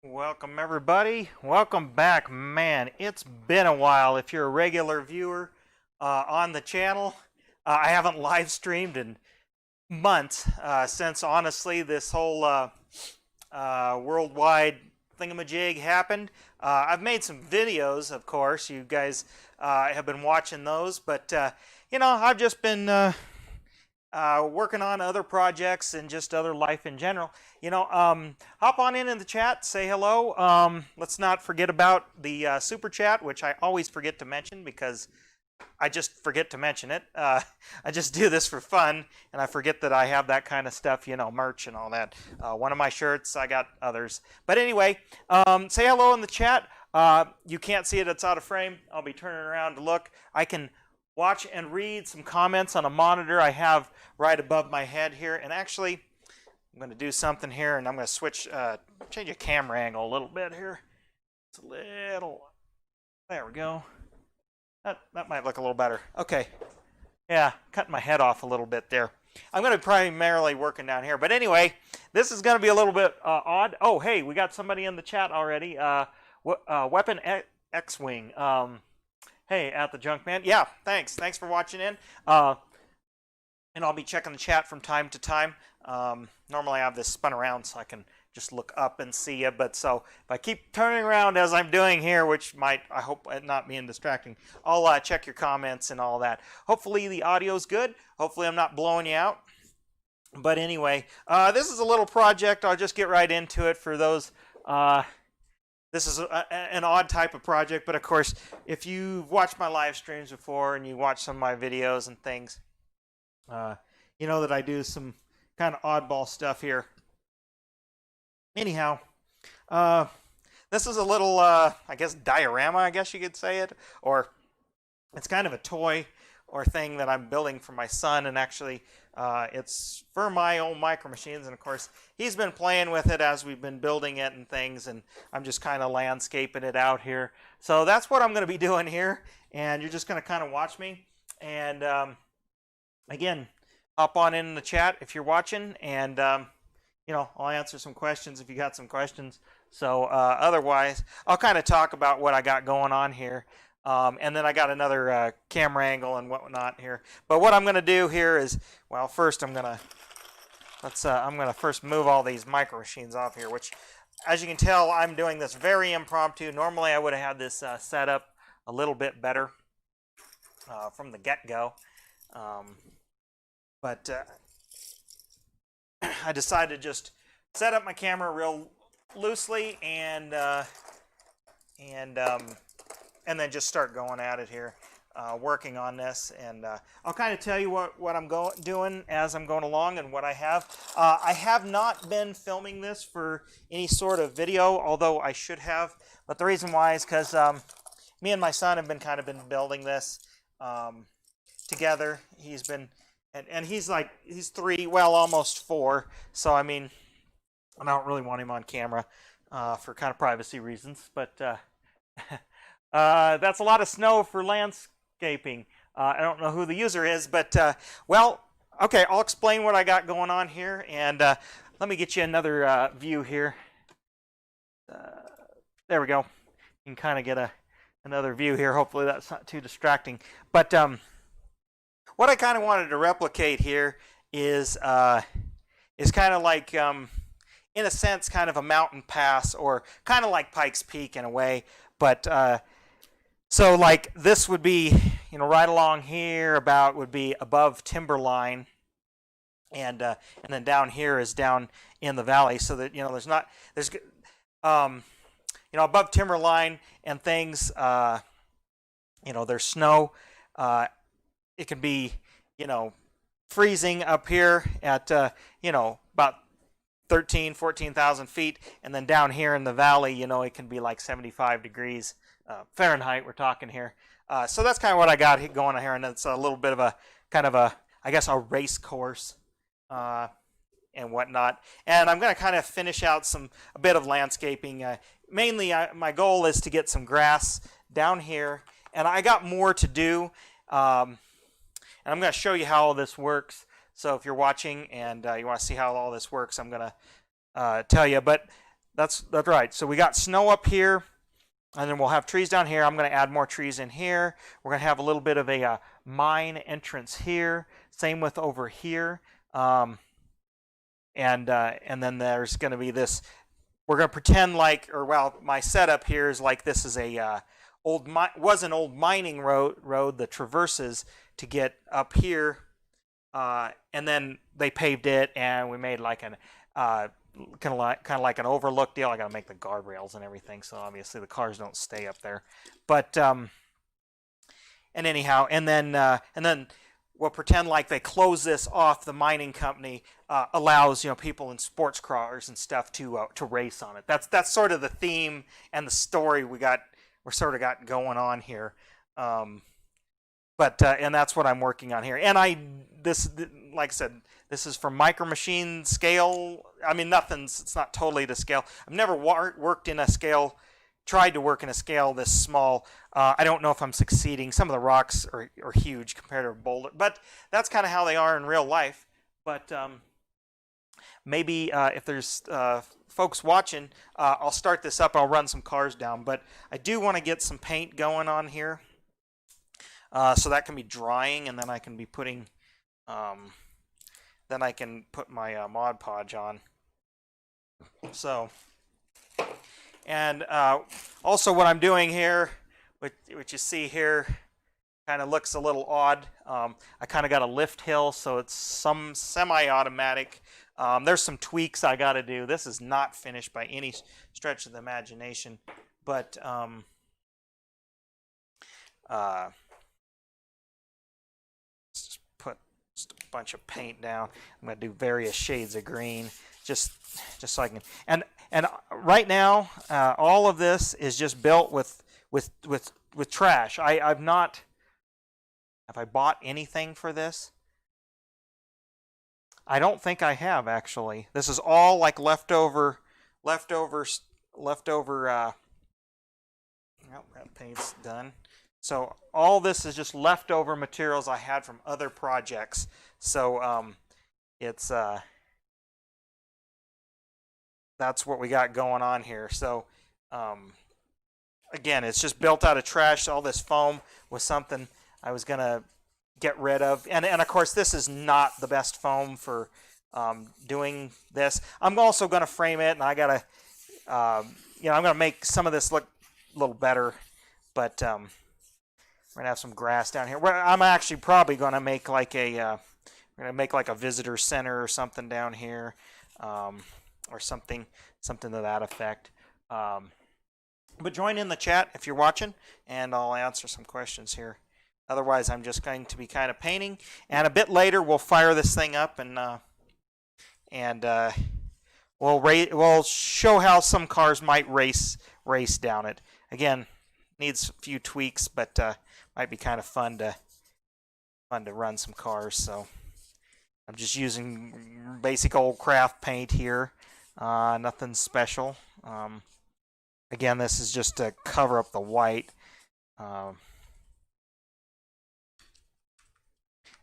Welcome everybody. Welcome back. Man, it's been a while. If you're a regular viewer on the channel, I haven't live streamed in months since honestly this whole worldwide thingamajig happened. I've made some videos, of course. You guys have been watching those, but I've just been working on other projects and just other life in general. Hop on in the chat, say hello. Let's not forget about the super chat, which I always forget to mention because I just forget to mention it. I just do this for fun, and I forget that I have that kind of stuff, merch and all that. One of my shirts, I got others. But anyway, say hello in the chat. You can't see it, it's out of frame. I'll be turning around to look. I can watch and read some comments on a monitor I have right above my head here. And actually, I'm going to do something here, and I'm going to switch, change a camera angle a little bit here. It's a little, there we go. That might look a little better. Okay. Yeah, cutting my head off a little bit there. I'm going to be primarily working down here. But anyway, this is going to be a little bit odd. Oh, hey, we got somebody in the chat already. Weapon X-Wing. Hey, at the junk man. Yeah, thanks. Thanks for watching in. And I'll be checking the chat from time to time. Normally I have this spun around so I can just look up and see you. But so if I keep turning around as I'm doing here, which might, I hope, not being distracting, I'll check your comments and all that. Hopefully the audio's good. Hopefully I'm not blowing you out. But anyway, this is a little project. I'll just get right into it for those. This is an odd type of project, but of course, if you've watched my live streams before and you watch some of my videos and things, you know that I do some kind of oddball stuff here. Anyhow, this is a little, I guess, diorama, I guess you could say it, or it's kind of a toy or thing that I'm building for my son, and actually it's for my own micro machines, and of course he's been playing with it as we've been building it and things, and I'm just kind of landscaping it out here. So that's what I'm going to be doing here, and you're just going to kind of watch me. And again, hop on in the chat if you're watching, and I'll answer some questions if you got some questions. So otherwise, I'll kind of talk about what I got going on here. And then I got another camera angle and whatnot here. But what I'm going to do here is, well, first I'm going to first move all these micro machines off here, which, as you can tell, I'm doing this very impromptu. Normally I would have had this set up a little bit better from the get-go. But I decided to just set up my camera real loosely and then just start going at it here, working on this. And I'll kind of tell you what I'm doing as I'm going along and what I have. I have not been filming this for any sort of video, although I should have. But the reason why is because me and my son have been building this together. He's been, and he's 3, well, almost 4. So I mean, I don't really want him on camera for kind of privacy reasons, but. That's a lot of snow for landscaping. I don't know who the user is, but, well, okay, I'll explain what I got going on here, and let me get you another view here. There we go. You can kind of get another view here. Hopefully that's not too distracting. But what I kind of wanted to replicate here is kind of like, in a sense, kind of a mountain pass, or kind of like Pikes Peak in a way, but so like this would be, right along here about would be above timberline, and then down here is down in the valley, so that there's above timberline and things, there's snow. It can be freezing up here at about 14,000 feet, and then down here in the valley, it can be like 75 degrees Fahrenheit we're talking here. So that's kind of what I got going on here, and it's a little bit of a kind of I guess a race course and whatnot. And I'm going to kind of finish out a bit of landscaping. Mainly my goal is to get some grass down here, and I got more to do, and I'm going to show you how all this works. So if you're watching and you want to see how all this works, I'm going to tell you. But That's right. So we got snow up here, and then we'll have trees down here. I'm going to add more trees in here. We're going to have a little bit of a mine entrance here. Same with over here. And then there's going to be this. We're going to pretend like, or well, my setup here is like this is a was an old mining road that traverses to get up here, and then they paved it, and we made like an kind of like an overlook deal. I got to make the guardrails and everything, so obviously the cars don't stay up there. But and anyhow, and then we'll pretend like they close this off. The mining company allows people in sports cars and stuff to race on it. That's sort of the theme and the story we're sort of got going on here. But and that's what I'm working on here. And like I said, this is from Micro Machine scale. I mean, it's not totally to scale. I've never worked in a scale, tried to work in a scale this small. I don't know if I'm succeeding. Some of the rocks are huge compared to a boulder, but that's kind of how they are in real life. But maybe if there's folks watching, I'll start this up. I'll run some cars down, but I do want to get some paint going on here. So that can be drying, and then I can be putting, then I can put my Mod Podge on. So, and also what I'm doing here, which you see here, kind of looks a little odd. I kind of got a lift hill, so it's some semi-automatic. There's some tweaks I got to do. This is not finished by any stretch of the imagination, but just a bunch of paint down. I'm going to do various shades of green, just so I can. And right now, all of this is just built with trash. I've not. Have I bought anything for this? I don't think I have, actually. This is all like leftover. Well, that paint's done. So all this is just leftover materials I had from other projects. So it's that's what we got going on here. So again, it's just built out of trash. All this foam was something I was gonna get rid of, and of course this is not the best foam for doing this. I'm also gonna frame it, and I gotta I'm gonna make some of this look a little better, but we're gonna have some grass down here. I'm actually probably gonna make like a visitor center or something down here, or something to that effect. But join in the chat if you're watching, and I'll answer some questions here. Otherwise, I'm just going to be kind of painting, and a bit later we'll fire this thing up, and we'll show how some cars might race down it. Again, needs a few tweaks, but might be kind of fun to run some cars. So I'm just using basic old craft paint here, nothing special. Again, this is just to cover up the white.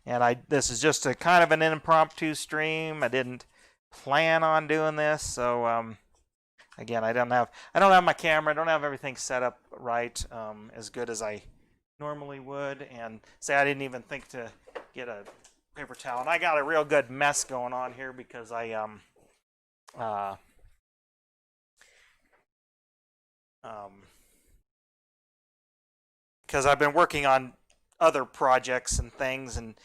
And this is just a kind of an impromptu stream. I didn't plan on doing this, so again, I don't have my camera. I don't have everything set up right, as good as I normally would. And say I didn't even think to get a paper towel. And I got a real good mess going on here because because I've been working on other projects and things, and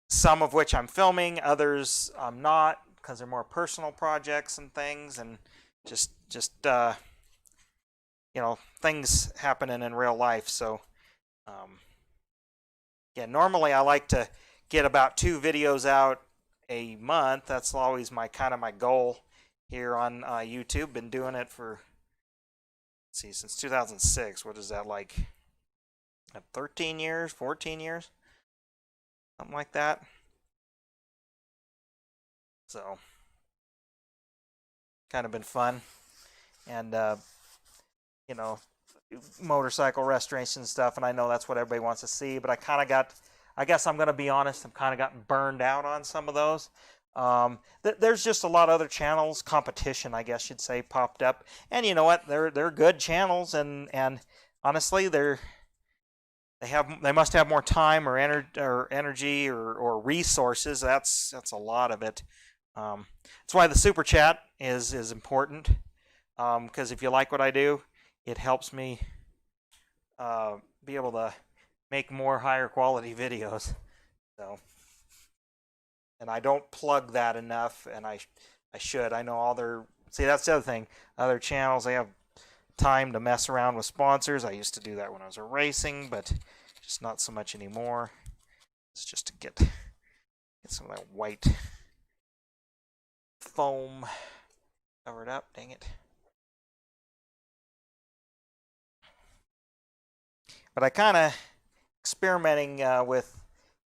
some of which I'm filming, others I'm not, because they're more personal projects and things, and just things happening in real life. So yeah, normally I like to get about 2 videos out a month. That's always my goal here on YouTube. Been doing it for, let's see, since 2006. What is that, like 13 years, 14 years, something like that. So kind of been fun. And motorcycle restoration stuff, and I know that's what everybody wants to see, but I guess I'm going to be honest, I'm kind of gotten burned out on some of those. There's just a lot of other channels, competition, I guess you'd say, popped up, and you know what? They're good channels, and honestly, they must have more time or energy or resources. That's a lot of it. That's why the super chat is important. Because if you like what I do, it helps me be able to make more higher quality videos. So, and I don't plug that enough, and I should. I know all their see that's the other thing. Other channels they have time to mess around with sponsors. I used to do that when I was racing, but just not so much anymore. It's just to get some of that white foam covered up. Dang it. But I kind of experimenting with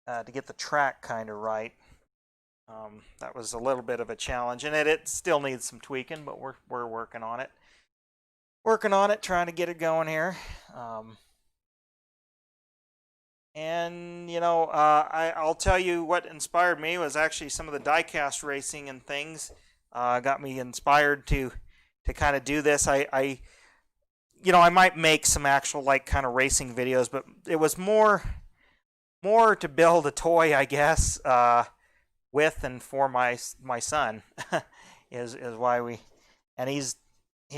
to get the track kind of right. That was a little bit of a challenge, and it still needs some tweaking, but we're working on it. Trying to get it going here. And you know, I'll tell you what inspired me was actually some of the diecast racing and things. Got me inspired to kind of do this. You know, I might make some actual like kind of racing videos, but it was more to build a toy, I guess, with and for my son is why and he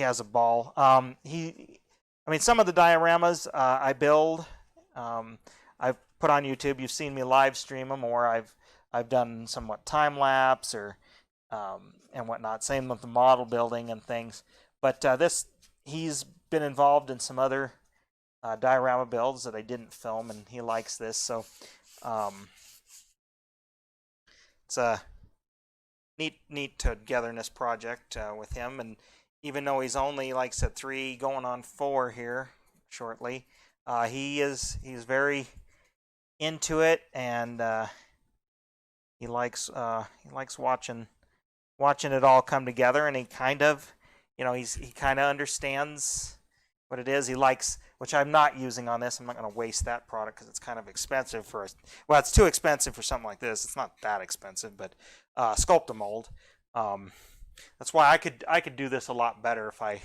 has a ball. I mean, some of the dioramas I build, I've put on YouTube. You've seen me live stream them, or I've done somewhat time lapse or and whatnot. Same with the model building and things. But he's been involved in some other diorama builds that I didn't film, and he likes this. So it's a neat togetherness project with him. And even though he's only, like I said, 3 going on 4 here shortly, he's very into it, and he likes watching it all come together. And he kind of, you know, he kind of understands what it is he likes, which I'm not using on this. I'm not going to waste that product because it's kind of expensive for us. Well, it's too expensive for something like this. It's not that expensive, but Sculpt-A-Mold. That's why I could do this a lot better if I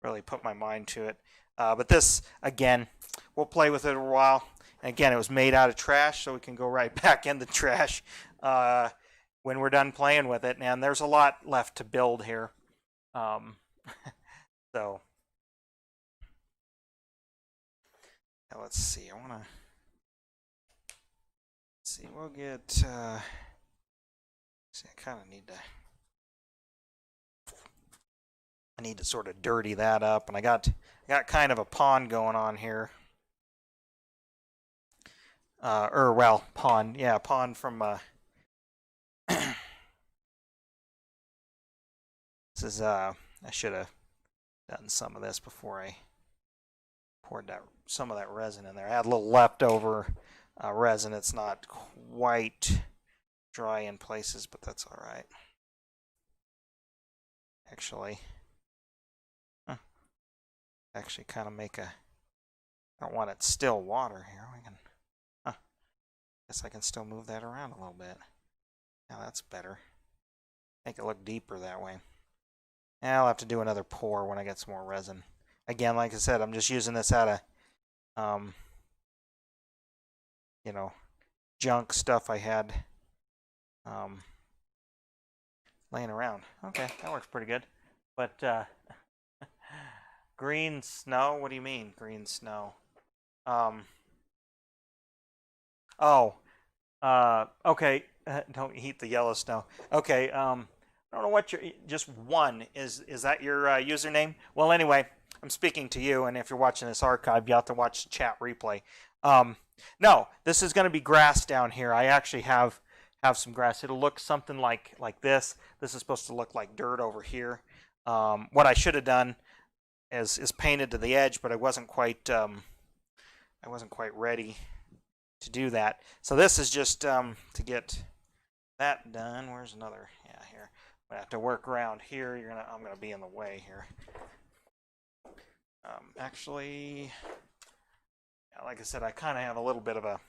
really put my mind to it. But this, again, we'll play with it a while. And again, it was made out of trash, so we can go right back in the trash when we're done playing with it. And there's a lot left to build here. So now let's see. I want to see. We'll get. See, I kind of need to sort of dirty that up, and I got kind of a pond going on here. Well, pond, yeah, pond from this is I should have done some of this before I poured some of that resin in there. I had a little leftover resin. It's not quite dry in places, but that's all right. Actually kind of make a. I don't want it still water here. We can. Guess I can still move that around a little bit. Now that's better. Make it look deeper that way. I'll have to do another pour when I get some more resin. Again, like I said, I'm just using this out of, you know, junk stuff I had laying around. Okay, that works pretty good. But green snow? What do you mean, green snow? Okay. Don't heat the yellow snow. Okay. I don't know what your just one is that your username? Well, anyway, I'm speaking to you, and if you're watching this archive, you have to watch the chat replay. No, this is going to be grass down here. I actually have some grass. It'll look something like this. This is supposed to look like dirt over here. What I should have done is painted to the edge, but I wasn't quite ready to do that. So this is just to get that done. Where's another? Yeah, here. I have to work around here. I'm gonna be in the way here. Actually, yeah, like I said, I kind of have a little bit of a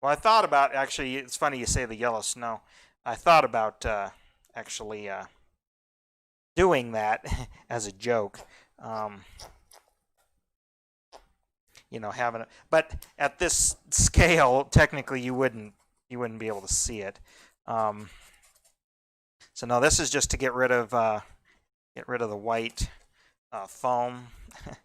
Well, I thought about actually. It's funny you say the yellow snow. I thought about actually doing that as a joke. Um, you know, having it, but at this scale, technically, you wouldn't be able to see it. So no, this is just to get rid of the white foam. Like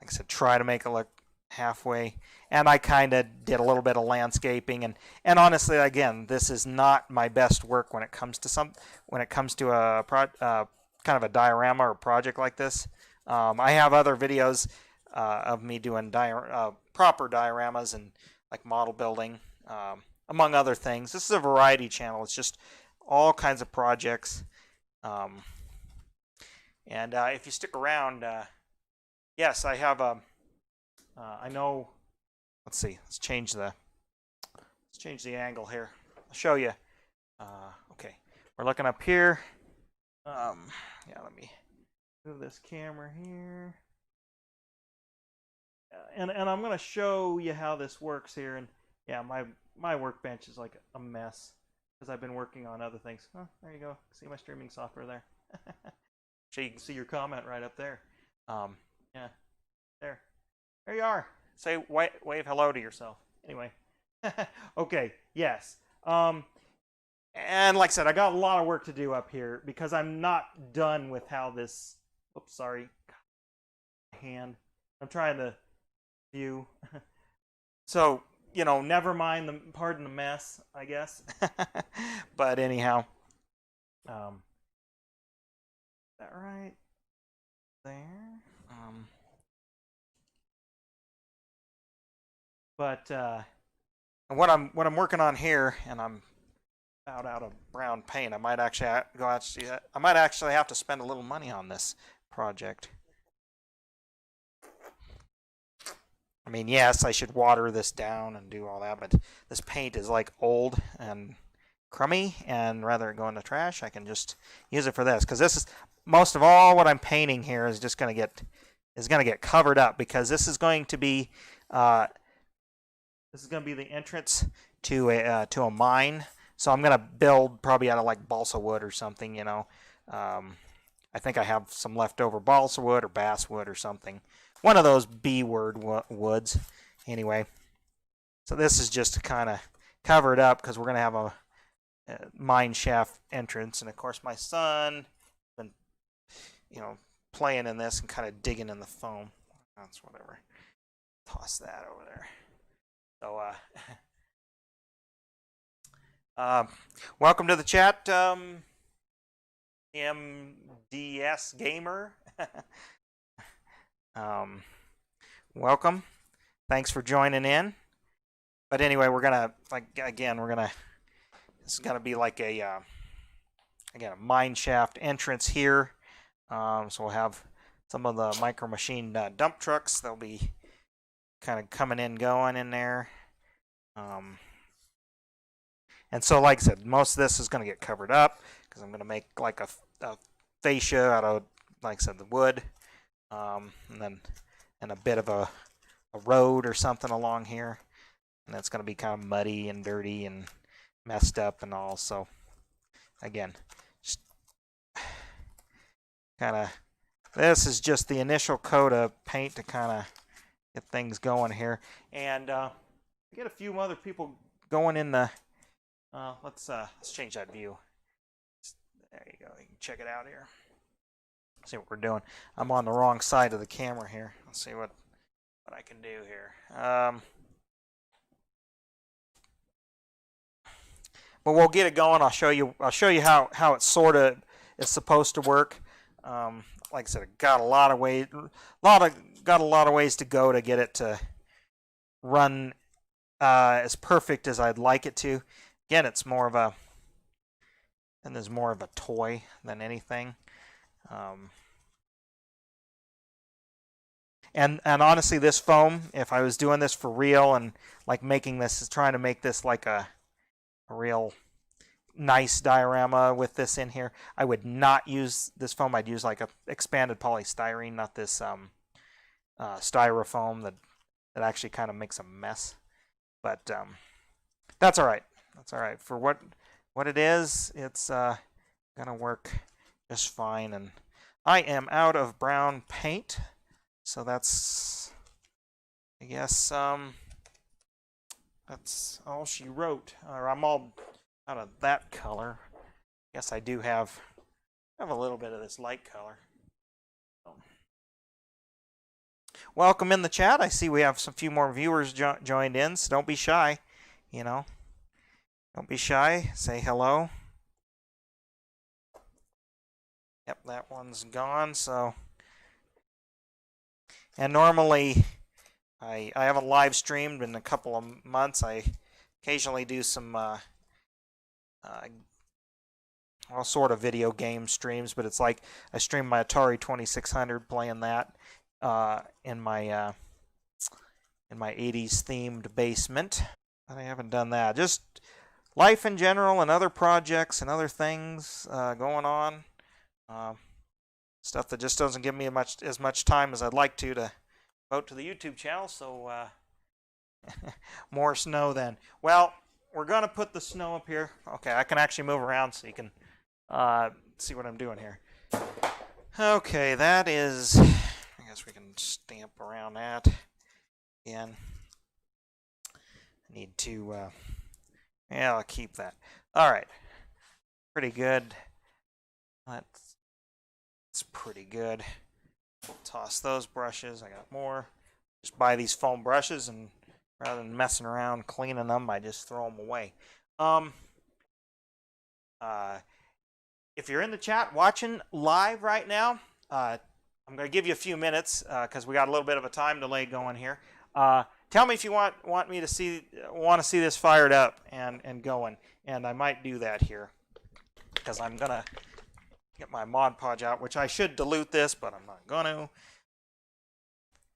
I said, try to make it look halfway. And I kind of did a little bit of landscaping, and honestly, again, this is not my best work when it comes to a kind of a diorama or project like this. I have other videos of me doing proper dioramas and like model building, among other things. This is a variety channel. It's just all kinds of projects. And if you stick around, yes, I have a. I know. Let's see. Let's change the angle here. I'll show you. Okay, we're looking up here. Yeah, let me move this camera here. And I'm going to show you how this works here. And yeah, my workbench is like a mess because I've been working on other things. Oh, there you go. See my streaming software there. So you can see your comment right up there. Yeah, there you are. Say wave hello to yourself. Anyway, okay, yes. And like I said, I got a lot of work to do up here because I'm not done with how this. Oops, sorry. Hand. I'm trying to view. So you know, never mind pardon the mess, I guess. But anyhow, that right there. But what I'm working on here, and I'm about out of brown paint. I might actually go out to see that. I might actually have to spend a little money on this project. I mean, yes, I should water this down and do all that, but this paint is like old and crummy, and rather than go in the trash, I can just use it for this, because this is most of all what I'm painting here is just going to get covered up, because this is going to be the entrance to a mine. So I'm going to build probably out of like balsa wood or something, you know. I think I have some leftover balsa wood or basswood or something. One of those B-word woods. Anyway, so this is just to kind of cover it up because we're going to have a mine shaft entrance. And of course my son has been, you know, playing in this and kind of digging in the foam. That's whatever. Toss that over there. So, welcome to the chat, MDS Gamer. Welcome. Thanks for joining in. But anyway, we're gonna this is gonna be like a again, a mine shaft entrance here. So we'll have some of the micro machine dump trucks. They'll be kind of coming in, going in there. And so, like I said, most of this is going to get covered up because I'm going to make like a fascia out of, like I said, the wood, and a bit of a road or something along here, and that's going to be kind of muddy and dirty and messed up and all. So again, just kind of, this is just the initial coat of paint to kind of get things going here, and get a few other people going in the. Let's change that view. There you go. You can check it out here. See what we're doing. I'm on the wrong side of the camera here. Let's see what I can do here. But we'll get it going. I'll show you how it sort of is supposed to work. Like I said, it got a lot of ways to go to get it to run as perfect as I'd like it to. Again, it's more of a toy than anything. And honestly, this foam, if I was doing this for real and like trying to make this like a real nice diorama with this in here, I would not use this foam. I'd use like a expanded polystyrene, not this styrofoam that actually kind of makes a mess. But that's all right. That's all right for what it is. It's gonna work just fine. And I am out of brown paint, so that's, I guess, that's all she wrote. Or I'm all out of that color. I guess I do have a little bit of this light color. So, welcome in the chat. I see we have some few more viewers joined in, so don't be shy. You know, don't be shy. Say hello. Yep, that one's gone. So, and normally I haven't live streamed in a couple of months. I occasionally do some all sort of video game streams, but it's like I stream my Atari 2600 playing that in my 80s themed basement. But I haven't done that. Just life in general and other projects and other things going on. Stuff that just doesn't give me as much time as I'd like to devote to the YouTube channel. So more snow then. Well, we're going to put the snow up here. Okay, I can actually move around so you can see what I'm doing here. Okay, that is, I guess we can stamp around that again. I need to, yeah, I'll keep that. All right, pretty good. That's pretty good. Toss those brushes. I got more. Just buy these foam brushes, and rather than messing around cleaning them, I just throw them away. If you're in the chat watching live right now, I'm going to give you a few minutes because we got a little bit of a time delay going here. Tell me if you want to see this fired up and going, and I might do that here because I'm gonna get my Mod Podge out, which I should dilute this, but I'm not gonna.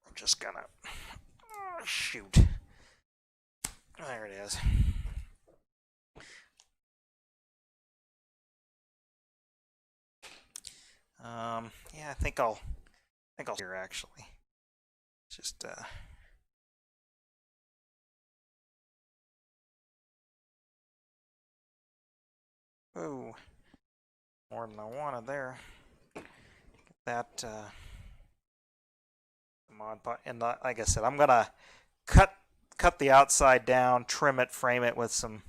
I'm just gonna shoot. There it is. Yeah, I think I'll here actually. Just oh, more than I wanted there. Get that Mod Podge, and like I said, I'm gonna cut the outside down, trim it, frame it with some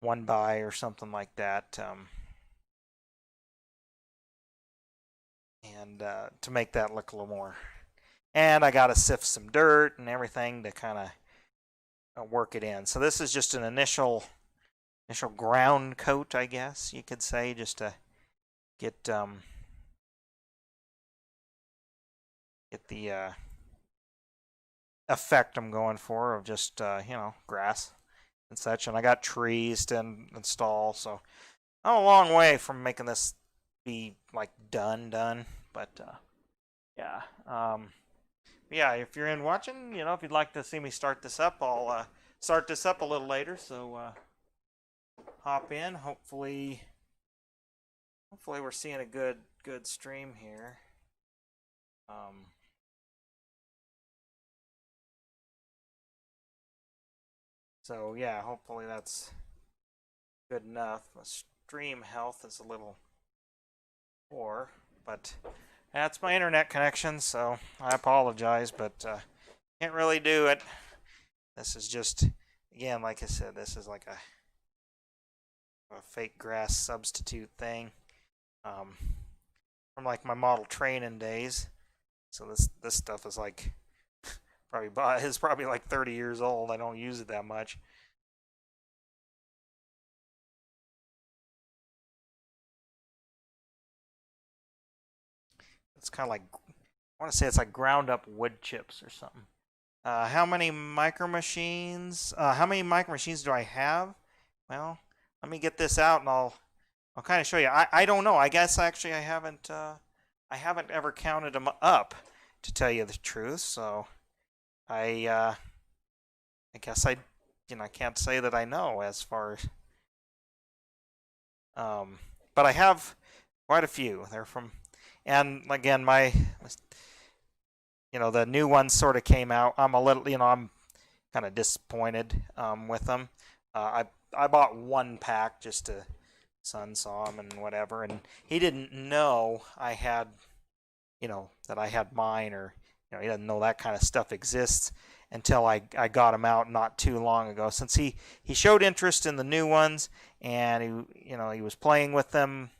1x or something like that. And to make that look a little more. And I got to sift some dirt and everything to kind of work it in. So this is just an initial ground coat, I guess you could say, just to get the effect I'm going for of just grass and such. And I got trees to install, so I'm a long way from making this be like done, but yeah, yeah. If you're in watching, if you'd like to see me start this up, I'll start this up a little later. So hop in. Hopefully we're seeing a good stream here. So yeah, hopefully that's good enough. My stream health is a little poor, but that's my internet connection, so I apologize, but can't really do it. This is just, again, like I said, this is like a fake grass substitute thing from like my model training days. So this stuff is like probably like 30 years old. I don't use it that much. It's kind of like, I want to say it's like ground up wood chips or something. How many micro machines? How many micro machines do I have? Well, let me get this out and I'll kind of show you. I don't know. I guess actually I haven't ever counted them up, to tell you the truth. So I guess I can't say that I know as far as but I have quite a few. They're from, and again, the new ones sort of came out. I'm a little, I'm kind of disappointed with them. I bought one pack just to son saw him and whatever, and he didn't know I had, that I had mine, or he doesn't know that kind of stuff exists until I got him out not too long ago. Since he showed interest in the new ones, and he was playing with them,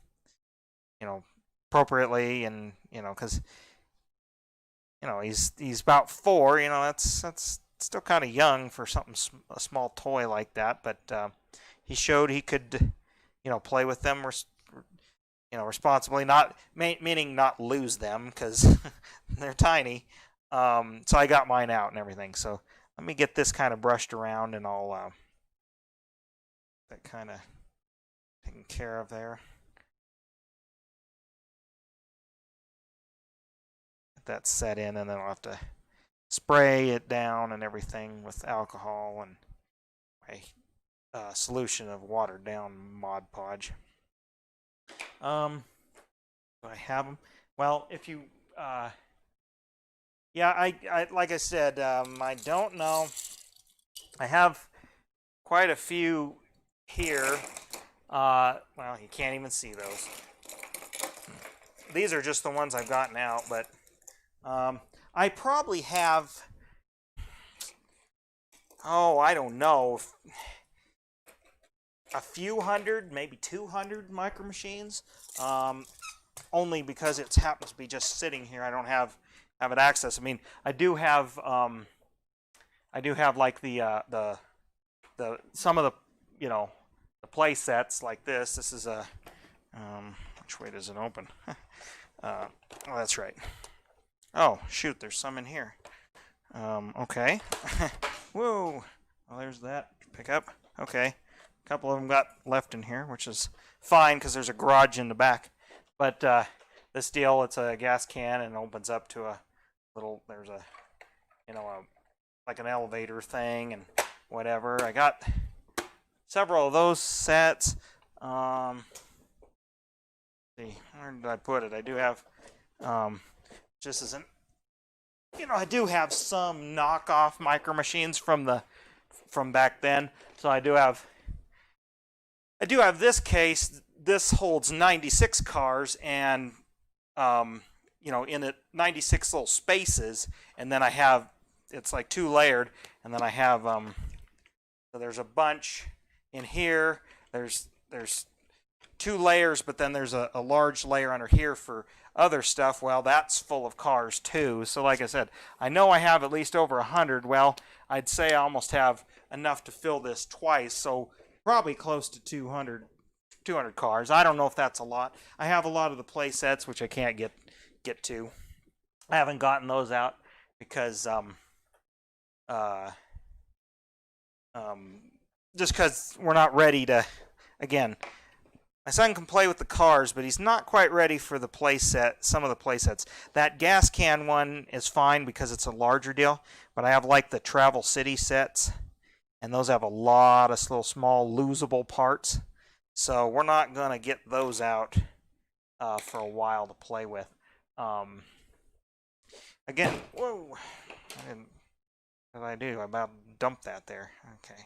appropriately, and because he's about 4. That's still kind of young for something, a small toy like that. But he showed he could play with them responsibly, not meaning not lose them, because they're tiny. So I got mine out and everything. So let me get this kind of brushed around, and I'll that kind of taken care of there. Get that set in, and then I'll have to spray it down and everything with alcohol and a solution of watered down Mod Podge. Do I have them? Well, if you yeah, I like I said, I don't know. I have quite a few here. Well, you can't even see those. These are just the ones I've gotten out, but I probably have, I don't know, a few hundred, maybe 200 Micro Machines. Only because it happens to be just sitting here. I don't have it access. I mean, I do have like the some of the the play sets like this. This is a which way does it open? Oh, that's right. Oh shoot, there's some in here. Okay. Whoa. Well, there's that. Pick up. Okay. A couple of them got left in here, which is fine because there's a garage in the back. But this deal, it's a gas can and opens up to a little, there's a, like an elevator thing and whatever. I got several of those sets. See, where did I put it? I do have, just as an, I do have some knockoff Micro Machines from back then. So I do have this case. This holds 96 cars, and in it 96 little spaces, and then I have, it's like 2 layered, and then I have so there's a bunch in here. There's 2 layers, but then there's a large layer under here for other stuff. Well, that's full of cars too. So like I said, I know I have at least over 100. Well, I'd say I almost have enough to fill this twice, so probably close to 200 cars. I don't know if that's a lot. I have a lot of the play sets, which I can't get to. I haven't gotten those out because just because we're not ready to. Again, my son can play with the cars, but he's not quite ready for the play set. Some of the play sets. That gas can one is fine because it's a larger deal, but I have like the Travel City sets, and those have a lot of little small losable parts. So we're not going to get those out for a while to play with. Again, whoa, what did I do? I about dumped that there. Okay.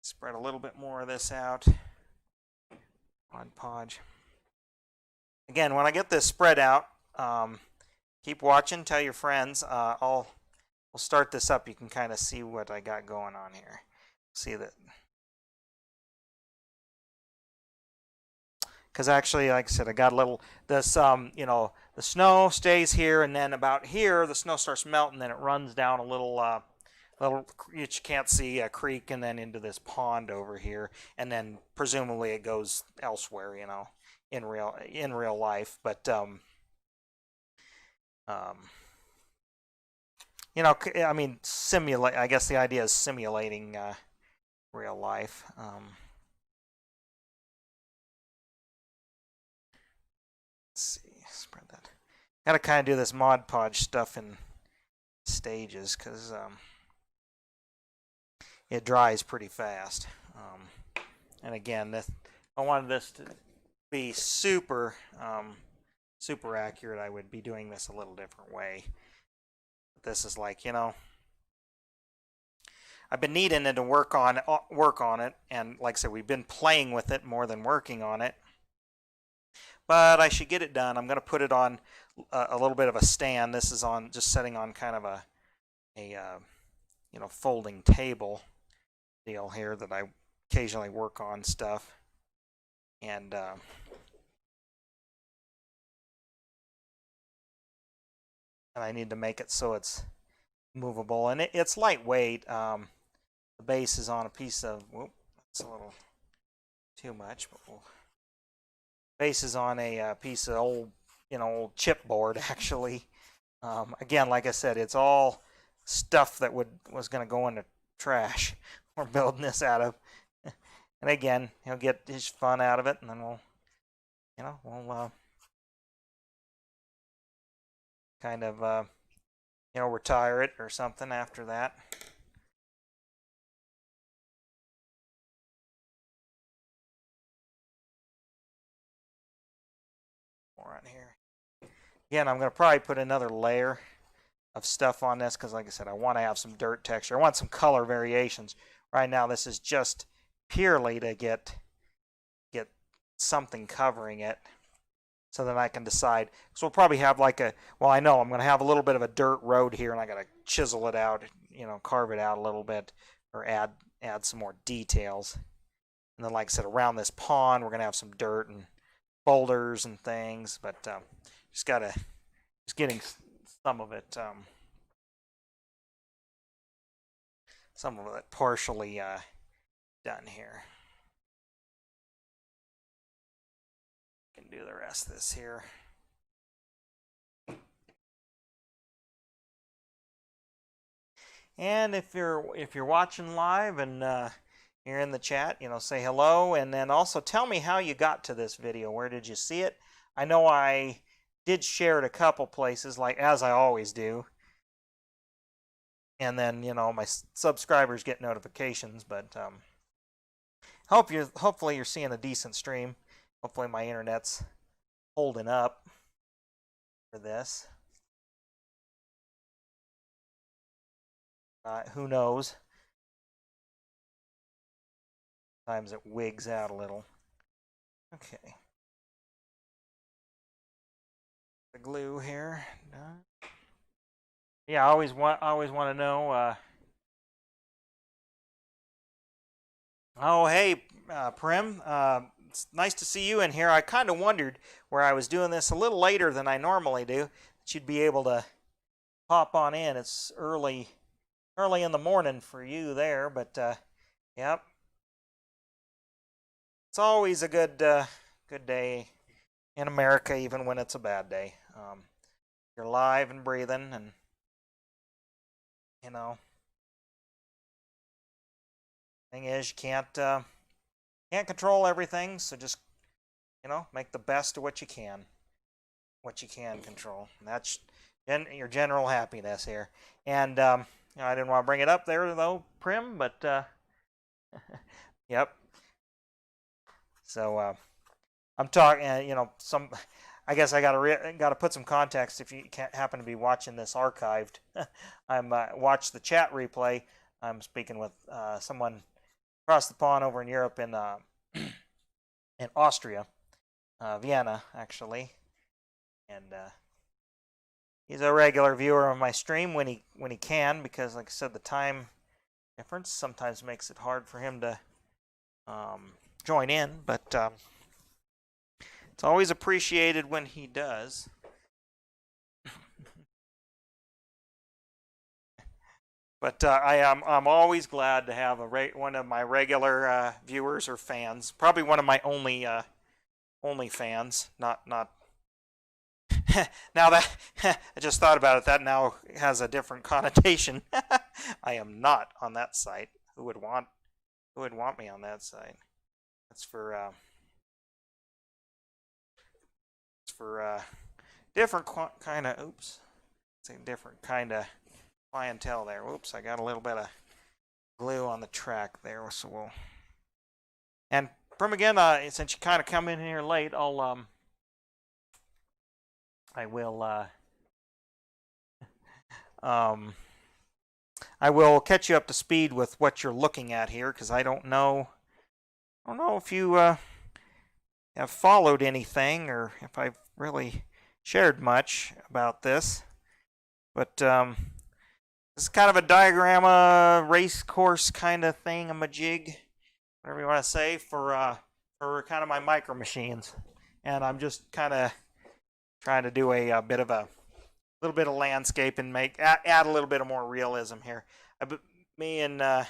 Spread a little bit more of this out. Mod Podge. Again, when I get this spread out, keep watching, tell your friends. We'll start this up. You can kind of see what I got going on here. See that. Because actually, like I said, I got a little, this, the snow stays here, and then about here, the snow starts melting, then it runs down a little, you can't see, a creek, and then into this pond over here, and then presumably it goes elsewhere, in real life. But, I mean, simulate, I guess the idea is simulating real life. Let's see, spread that. Gotta kind of do this Mod Podge stuff in stages because it dries pretty fast. And again, I wanted this to be super accurate. I would be doing this a little different way. But this is like, I've been needing to work on it, and like I said, we've been playing with it more than working on it. But I should get it done. I'm going to put it on a little bit of a stand. This is on just setting on kind of a folding table deal here that I occasionally work on stuff, and I need to make it so it's movable, and it's lightweight. The base is on a piece of, whoop, that's a little too much, but base is on a piece of old chipboard actually. Again, like I said, it's all stuff that was going to go into trash. We're building this out of, and again, he'll get his fun out of it, and then we'll kind of retire it or something after that. More on here. Again, I'm going to probably put another layer of stuff on this because, like I said, I want to have some dirt texture. I want some color variations. Right now, this is just purely to get something covering it, so then I can decide. So we'll probably have like I know I'm going to have a little bit of a dirt road here, and I got to chisel it out, carve it out a little bit, or add some more details. And then, like I said, around this pond, we're going to have some dirt and boulders and things, but just getting some of it partially done here. Can do the rest of this here. And if you're watching live and you're in the chat, say hello, and then also tell me how you got to this video. Where did you see it? I know I did share it a couple places, like as I always do. And then, my subscribers get notifications, but hopefully you're seeing a decent stream. Hopefully my internet's holding up for this. Who knows? Sometimes it wigs out a little. Okay. The glue here. Yeah, I always want to know. Oh, hey, Prim. It's nice to see you in here. I kind of wondered where I was doing this a little later than I normally do, that you'd be able to pop on in. It's early in the morning for you there, but yep. It's always a good day in America, even when it's a bad day. You're live and breathing, and thing is, you can't control everything, so just make the best of what you can control. And that's your general happiness here. And I didn't want to bring it up there though, Prim, but yep. So I'm talking, I guess I gotta put some context if you can't happen to be watching this archived. I'm watch the chat replay. I'm speaking with someone across the pond over in Europe, in Austria, Vienna actually, and he's a regular viewer of my stream when he can, because like I said, the time difference sometimes makes it hard for him to join in, but it's always appreciated when he does. But I'm always glad to have one of my regular viewers or fans. Probably one of my only fans. Not now that I just thought about it, that now has a different connotation. I am not on that site. Who would want me on that site? That's for different kind of. Oops, it's a different kind of clientele there. Whoops, I got a little bit of glue on the track there, so we'll. And from again, since you kind of come in here late, I will I will catch you up to speed with what you're looking at here, because I don't know if you have followed anything or if I've really shared much about this. But this is kind of a diorama race course kind of thing, a majig, whatever you want to say, for kind of my micro machines. And I'm just kind of trying to do a little bit of landscape and add a little bit of more realism here. Me and my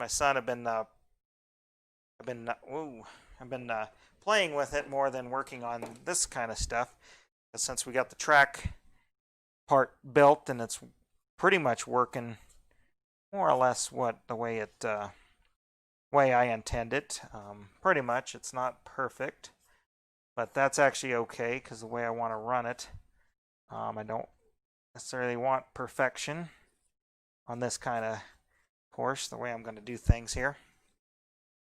son have been playing with it more than working on this kind of stuff. Since we got the track part built and it's pretty much working more or less the way I intend it. Pretty much, it's not perfect, but that's actually okay because the way I want to run it, I don't necessarily want perfection on this kind of course, the way I'm going to do things here.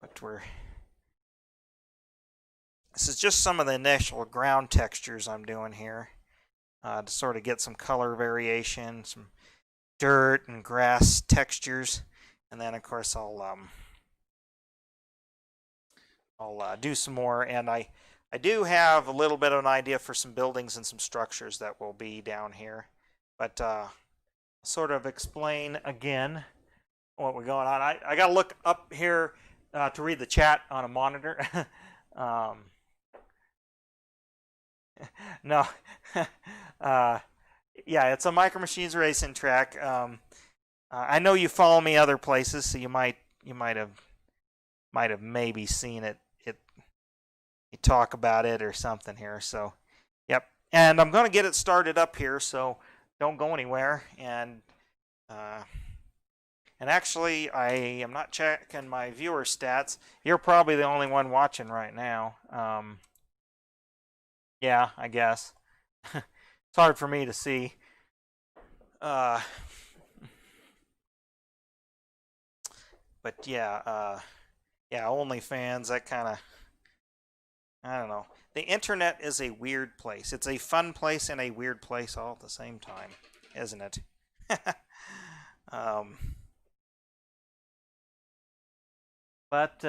But this is just some of the initial ground textures I'm doing here to sort of get some color variation, some dirt and grass textures, and then of course I'll do some more. And I do have a little bit of an idea for some buildings and some structures that will be down here, but sort of explain again what we're going on. I got to look up here to read the chat on a monitor. No, yeah, it's a Micro Machines racing track. I know you follow me other places, so you might have maybe seen it. You talk about it or something here. So, yep. And I'm going to get it started up here, so don't go anywhere. And actually, I am not checking my viewer stats. You're probably the only one watching right now. Yeah, I guess. It's hard for me to see. But yeah, OnlyFans, that kind of, I don't know. The internet is a weird place. It's a fun place and a weird place all at the same time, isn't it? But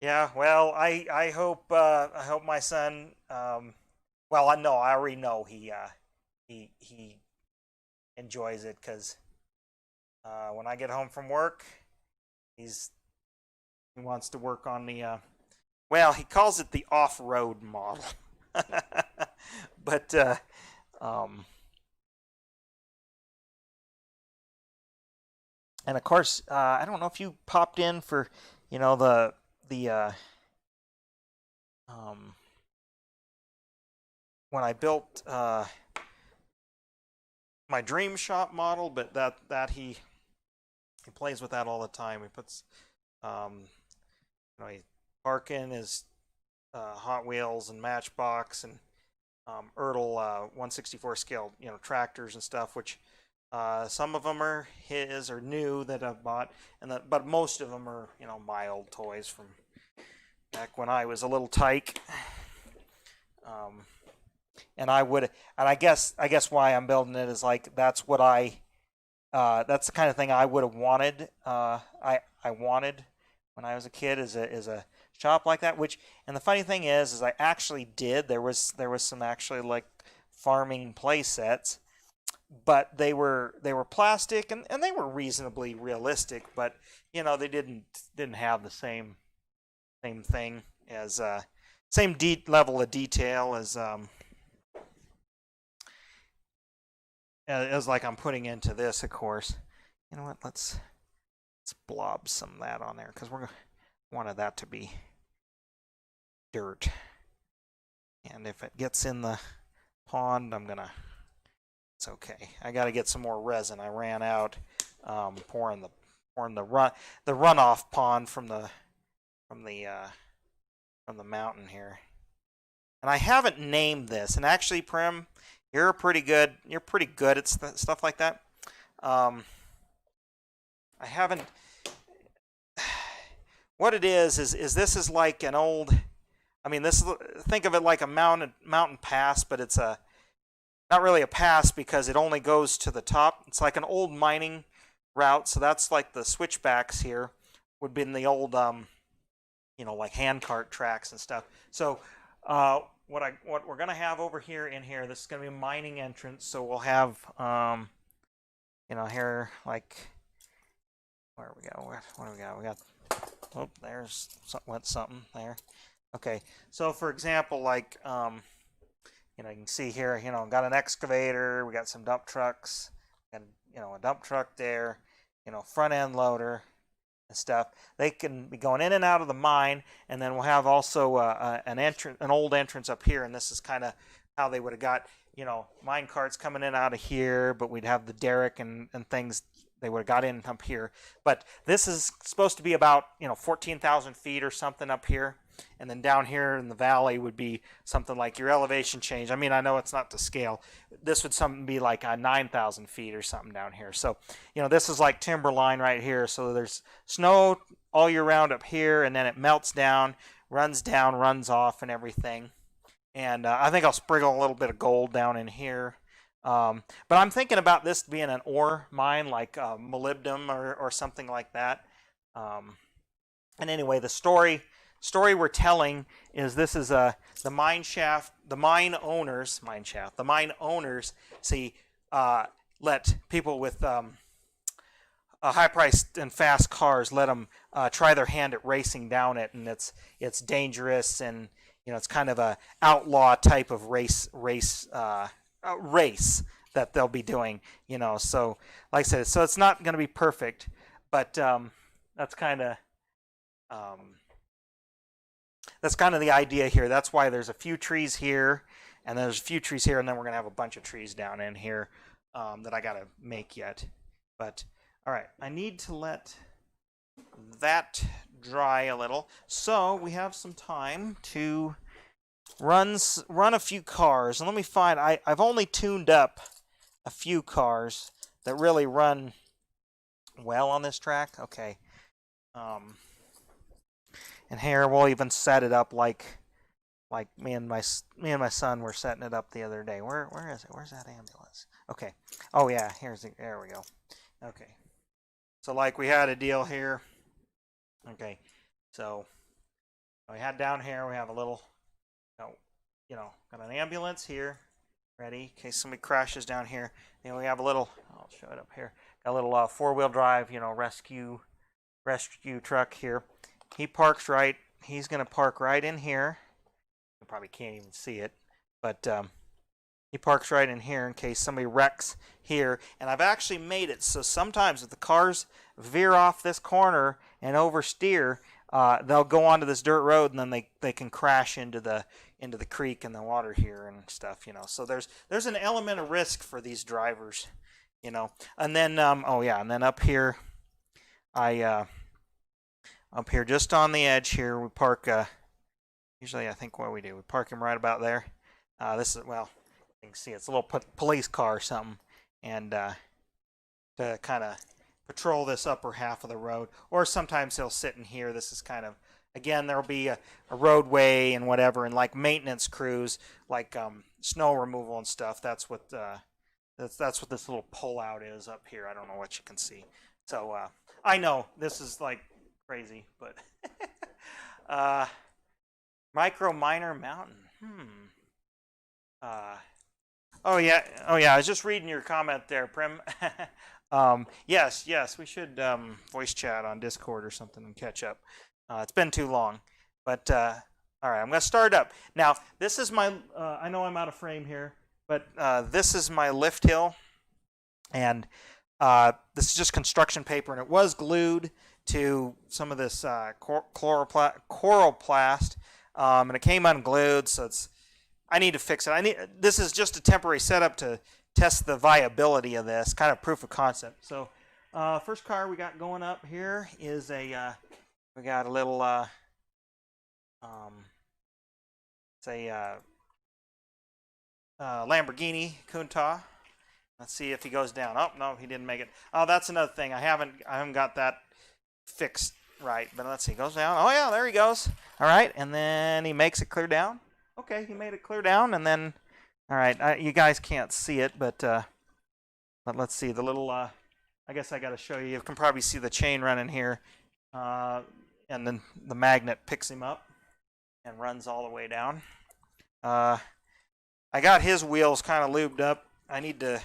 yeah, well, I hope my son. Well, I already know he enjoys it because when I get home from work, he wants to work on the well, he calls it the off-road model, but and of course, I don't know if you popped in for the when I built my dream shop model, but that he plays with that all the time. He puts he park in his Hot Wheels and Matchbox and Ertl 1/64 scale tractors and stuff, which some of them are his or new that I've bought, but most of them are my old toys from back when I was a little tyke. And I guess why I'm building it is like that's the kind of thing I would have wanted. I wanted when I was a kid is a shop like that. And the funny thing is I actually did. There was some actually like farming play sets, but they were plastic and they were reasonably realistic, but they didn't have the same thing as same level of detail as like I'm putting into this, of course. You know what? Let's blob some of that on there because we're wanted that to be dirt. And if it gets in the pond, it's okay. I got to get some more resin. I ran out pouring the runoff pond from the mountain here. And I haven't named this. And actually, Prim, you're pretty good at stuff like that. I haven't. What it is this is like an old. I mean, this is, think of it like a mountain pass, but it's not really a pass because it only goes to the top. It's like an old mining route, so that's like the switchbacks here would be in the old like handcart tracks and stuff. So what we're gonna have over here in here, this is gonna be a mining entrance. So we'll have here, like, where we go? What do we got? We got, oh, there's something there. Okay, so for example, like you can see here, got an excavator, we got some dump trucks, and a dump truck there, front end loader and stuff. They can be going in and out of the mine, and then we'll have also an old entrance up here, and this is kind of how they would have got mine carts coming in out of here, but we'd have the derrick and things. They would have got in up here, but this is supposed to be about 14,000 feet or something up here, and then down here in the valley would be something like your elevation change. I mean, I know it's not to scale. This would something be like 9,000 feet or something down here. So this is like timberline right here. So there's snow all year round up here, and then it melts down, runs off, and everything. And I think I'll sprinkle a little bit of gold down in here. But I'm thinking about this being an ore mine, like molybdenum or something like that. And anyway, the story we're telling is this is the mine shaft. The mine owners let people with high-priced and fast cars let them try their hand at racing down it, and it's dangerous, and it's kind of a outlaw type of race that they'll be doing, so like I said, so it's not going to be perfect, but that's kind of the idea here. That's why there's a few trees here, and there's a few trees here, and then we're going to have a bunch of trees down in here that I got to make yet. But all right, I need to let that dry a little, so we have some time to run a few cars. And let me find, I've only tuned up a few cars that really run well on this track. Okay. And here we'll even set it up like me and my son were setting it up the other day. Where is it? Where's that ambulance? Okay. Oh yeah, there we go. Okay. So like we had a deal here. Okay. So we had down here, we have a little got an ambulance here, ready in case somebody crashes down here. And we have a little, I'll show it up here, got a little four-wheel drive, rescue truck here. He parks right, he's going to park right in here. You probably can't even see it, but he parks right in here in case somebody wrecks here. And I've actually made it so sometimes if the cars veer off this corner and oversteer, they'll go onto this dirt road, and then they can crash into the creek and the water here and stuff, So there's an element of risk for these drivers, And then and then up here, up here just on the edge here, we park. Usually, I think what we do, we park him right about there. This is, well, you can see it's a little police car or something, and to kind of patrol this upper half of the road, or sometimes he'll sit in here. This is kind of, again, there'll be a roadway and whatever, and like maintenance crews, like snow removal and stuff. That's what that's what this little pull out is up here. I don't know what you can see. So I know this is like crazy, but Micro Miner Mountain. Oh yeah. I was just reading your comment there, Prim. Yes, we should voice chat on Discord or something and catch up. It's been too long, but all right, I'm gonna start up now. This is my. I know I'm out of frame here, but this is my lift hill, and this is just construction paper, and it was glued to some of this chloroplast, and it came unglued, so I need to fix it. This is just a temporary setup to test the viability of this, kind of proof of concept. So first car we got going up here is we got a little it's a Lamborghini Countach. Let's see if he goes down. Oh no, he didn't make it. Oh, that's another thing. I haven't got that fixed right, but let's see. Goes down. Oh yeah, there he goes. All right, and then he makes it clear down. Okay, he made it clear down, and then, all right, you guys can't see it, but let's see the little. I guess I got to show you. You can probably see the chain running here, and then the magnet picks him up and runs all the way down. I got his wheels kind of lubed up. I need to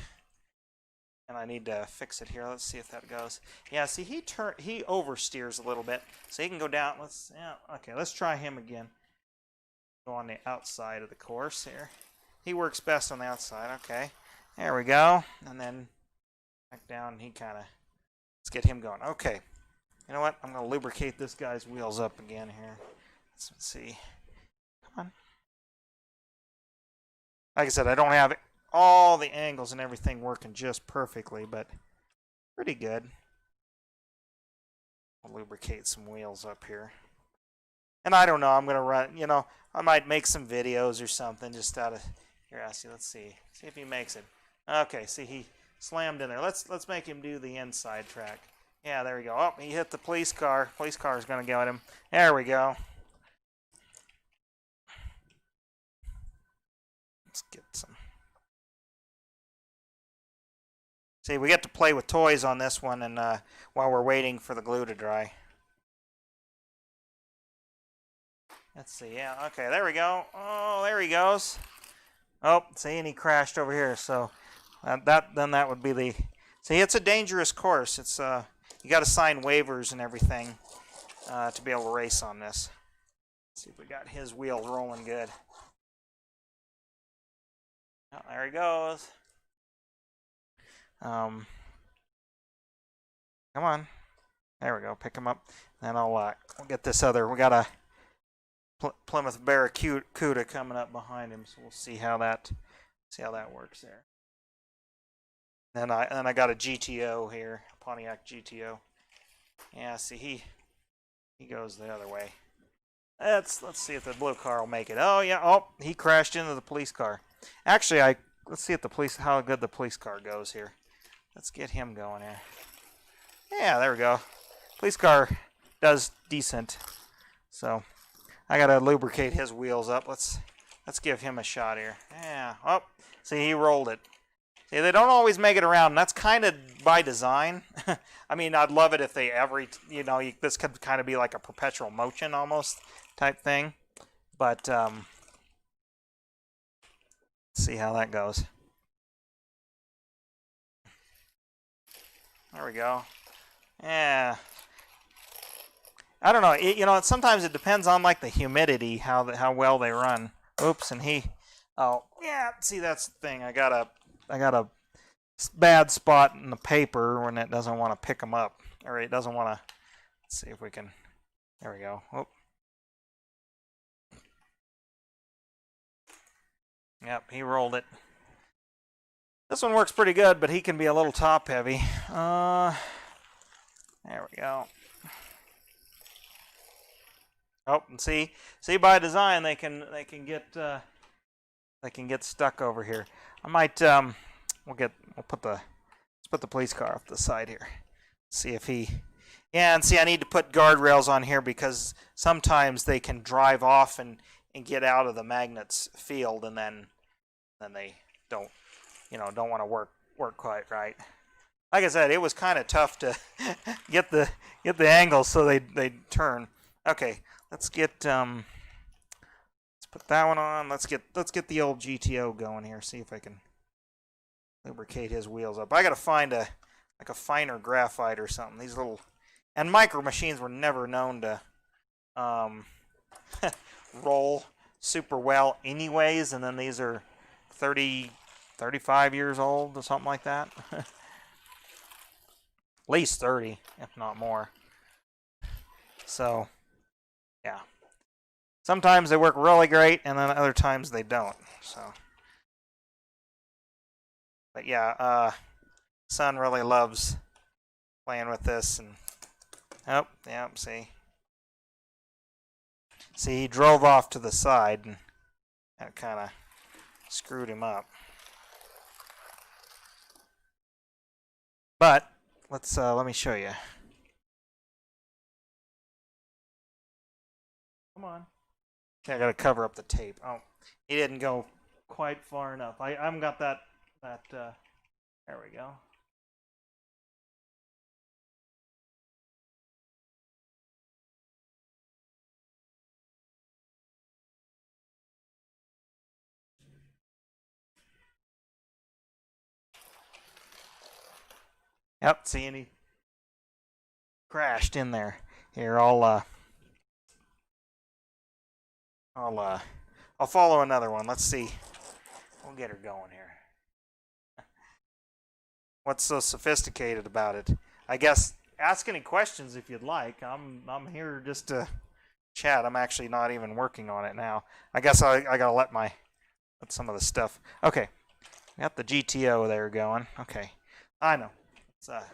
fix it here. Let's see if that goes. Yeah, see he oversteers a little bit, so he can go down. Okay, let's try him again. Go on the outside of the course here. He works best on the outside. Okay, there we go. And then back down. Let's get him going. Okay, you know what? I'm gonna lubricate this guy's wheels up again here. Let's see. Come on. Like I said, I don't have all the angles and everything working just perfectly, but pretty good. I'll lubricate some wheels up here. And I don't know, I'm going to run, I might make some videos or something just out of curiosity. Let's see. See if he makes it. Okay, see, he slammed in there. Let's make him do the inside track. Yeah, there we go. Oh, he hit the police car. Police car is going to go at him. There we go. Let's get some. See, we get to play with toys on this one, and while we're waiting for the glue to dry. Let's see. Yeah. Okay. There we go. Oh, there he goes. Oh, see, and he crashed over here. So that would be the. See, it's a dangerous course. It's you got to sign waivers and everything to be able to race on this. Let's see if we got his wheels rolling good. Oh, there he goes. Come on. There we go. Pick him up. Then we'll get this other. We got a Plymouth Barracuda coming up behind him, so we'll see how that works there. And I got a GTO here, Pontiac GTO. Yeah, see he goes the other way. Let's see if the blue car will make it. Oh yeah. Oh, he crashed into the police car. Actually, let's see if how good the police car goes here. Let's get him going here. Yeah, there we go. Police car does decent. So I gotta lubricate his wheels up. Let's give him a shot here. Yeah. Oh, see, he rolled it. See, they don't always make it around. And that's kind of by design. I mean, I'd love it if they this could kind of be like a perpetual motion almost type thing. But let's see how that goes. There we go. Yeah. I don't know. Sometimes it depends on like the humidity, how well they run. Oops, and oh yeah. See, that's the thing. I got a bad spot in the paper when it doesn't want to pick them up, or it doesn't want to. Let's see if we can. There we go. Oh. Yep, he rolled it. This one works pretty good, but he can be a little top heavy. There we go. Oh, and see by design they can get stuck over here. I might let's put the police car off the side here. See if yeah, and see I need to put guardrails on here because sometimes they can drive off and get out of the magnet's field, and then they don't want to work quite right. Like I said, it was kind of tough to get the angles so they turn. Okay, let's put that one on. Let's get the old GTO going here. See if I can lubricate his wheels up. I gotta find a finer graphite or something. These little micro machines were never known to roll super well anyways, and then these are 35 years old or something like that. At least 30, if not more. So, yeah. Sometimes they work really great, and then other times they don't. So, but yeah, son really loves playing with this, and oh, yeah, see, he drove off to the side, and that kind of screwed him up. But let me show you. Come on. Okay, I gotta cover up the tape. Oh, he didn't go quite far enough. I haven't got that, there we go. Yep, see, and he crashed in there. Here, I'll follow another one. Let's see. We'll get her going here. What's so sophisticated about it? I guess ask any questions if you'd like. I'm here just to chat. I'm actually not even working on it now. I guess I gotta let some of the stuff. Okay, got the GTO there going. Okay, I know. Let's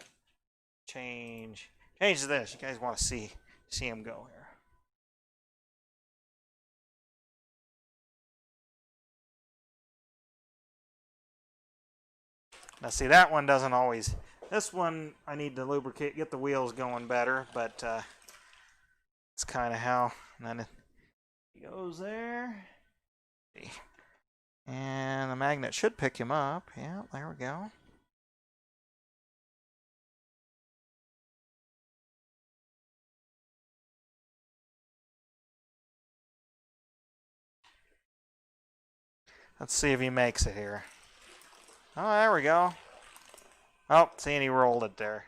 change this. You guys want to see him go here. Now see, that one doesn't always. This one I need to lubricate, get the wheels going better, but it's kind of how. And then he goes there. And the magnet should pick him up. Yeah, there we go. Let's see if he makes it here. Oh, there we go. Oh, see, and he rolled it there.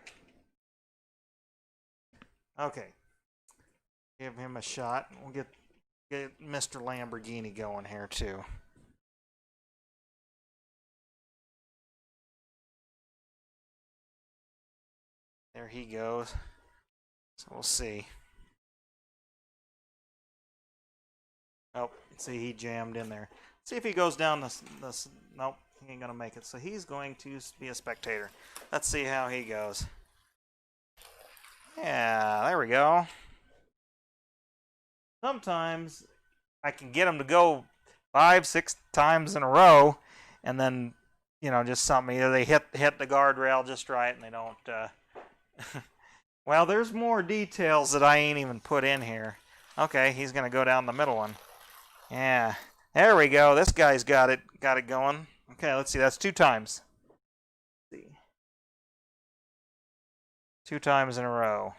Okay. Give him a shot. We'll get Mr. Lamborghini going here, too. There he goes. So we'll see. Oh, see, he jammed in there. See if he goes down this. Nope, he ain't gonna make it. So he's going to be a spectator. Let's see how he goes. Yeah, there we go. Sometimes I can get him to go 5-6 times in a row, and then just something. Either they hit the guardrail just right, and they don't. Well, there's more details that I ain't even put in here. Okay, he's gonna go down the middle one. Yeah. There we go. This guy's got it going. Okay, let's see. That's 2 times. Let's see. 2 times in a row.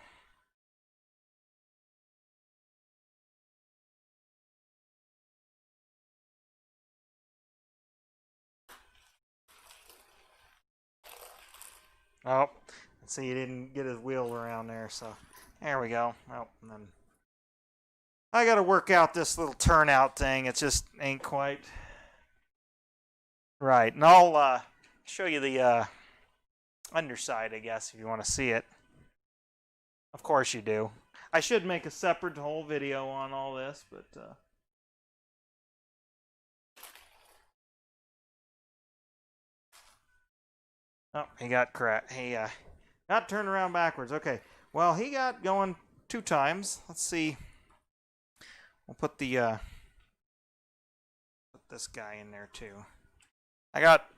Oh, let's see. He didn't get his wheel around there, so there we go. Oh, and then I got to work out this little turnout thing. It just ain't quite right. And I'll show you the underside, I guess, if you want to see it. Of course you do. I should make a separate whole video on all this, but oh, he got turned around backwards. Okay. Well, he got going 2 times. Let's see. We'll put put this guy in there too. I got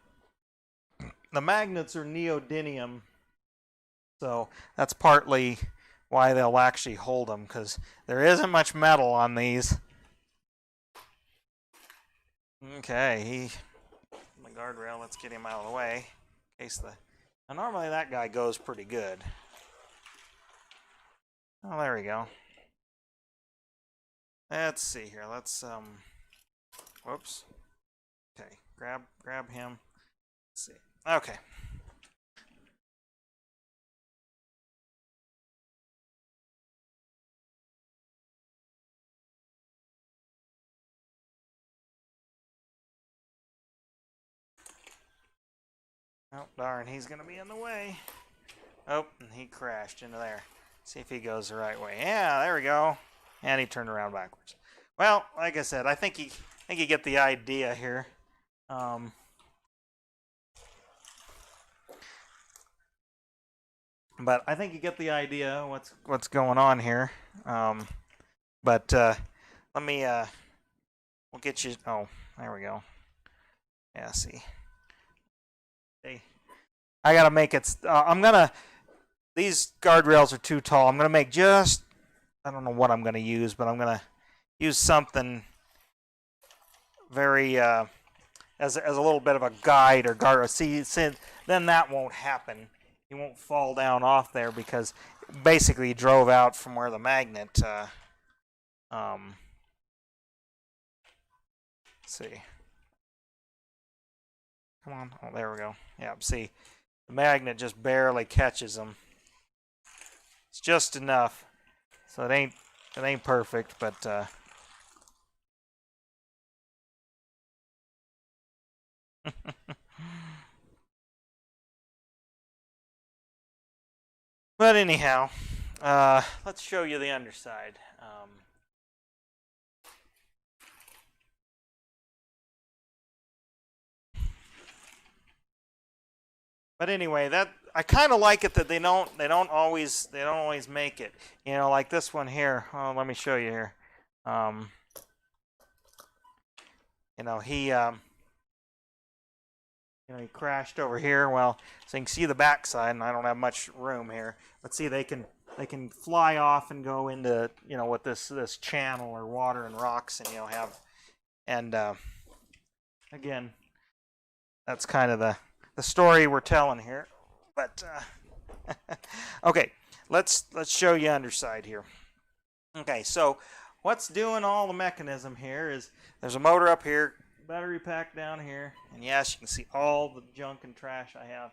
the magnets are neodymium, so that's partly why they'll actually hold them, because there isn't much metal on these. Okay, the guardrail. Let's get him out of the way in case now normally that guy goes pretty good. Oh, there we go. Let's see here. Let's whoops. Okay, grab him. Let's see. Okay. Oh, darn, he's gonna be in the way. Oh, and he crashed into there. See if he goes the right way. Yeah, there we go. And he turned around backwards. Well, like I said, I think you get the idea here. But I think you get the idea what's going on here. But let me we'll get you. Oh, there we go. Yeah, see. Hey, I gotta make it. These guardrails are too tall. I'm gonna make I don't know what I'm gonna use, but I'm gonna use something very as a little bit of a guide or guard. See, then that won't happen. He won't fall down off there because basically he drove out from where the magnet. Let's see. Come on. Oh, there we go. Yeah, see, the magnet just barely catches him. It's just enough. So it ain't perfect, but but anyhow, let's show you the underside. But anyway, that I kind of like it that they don't always make it. You know, like this one here. Oh, let me show you here. You know, he crashed over here. Well, so you can see the backside, and I don't have much room here. But see, they can fly off and go into what this channel or water and rocks, and have. And again, that's kind of the story we're telling here. But okay, let's show you underside here. Okay, so what's doing all the mechanism here is there's a motor up here, battery pack down here, and yes, you can see all the junk and trash I have.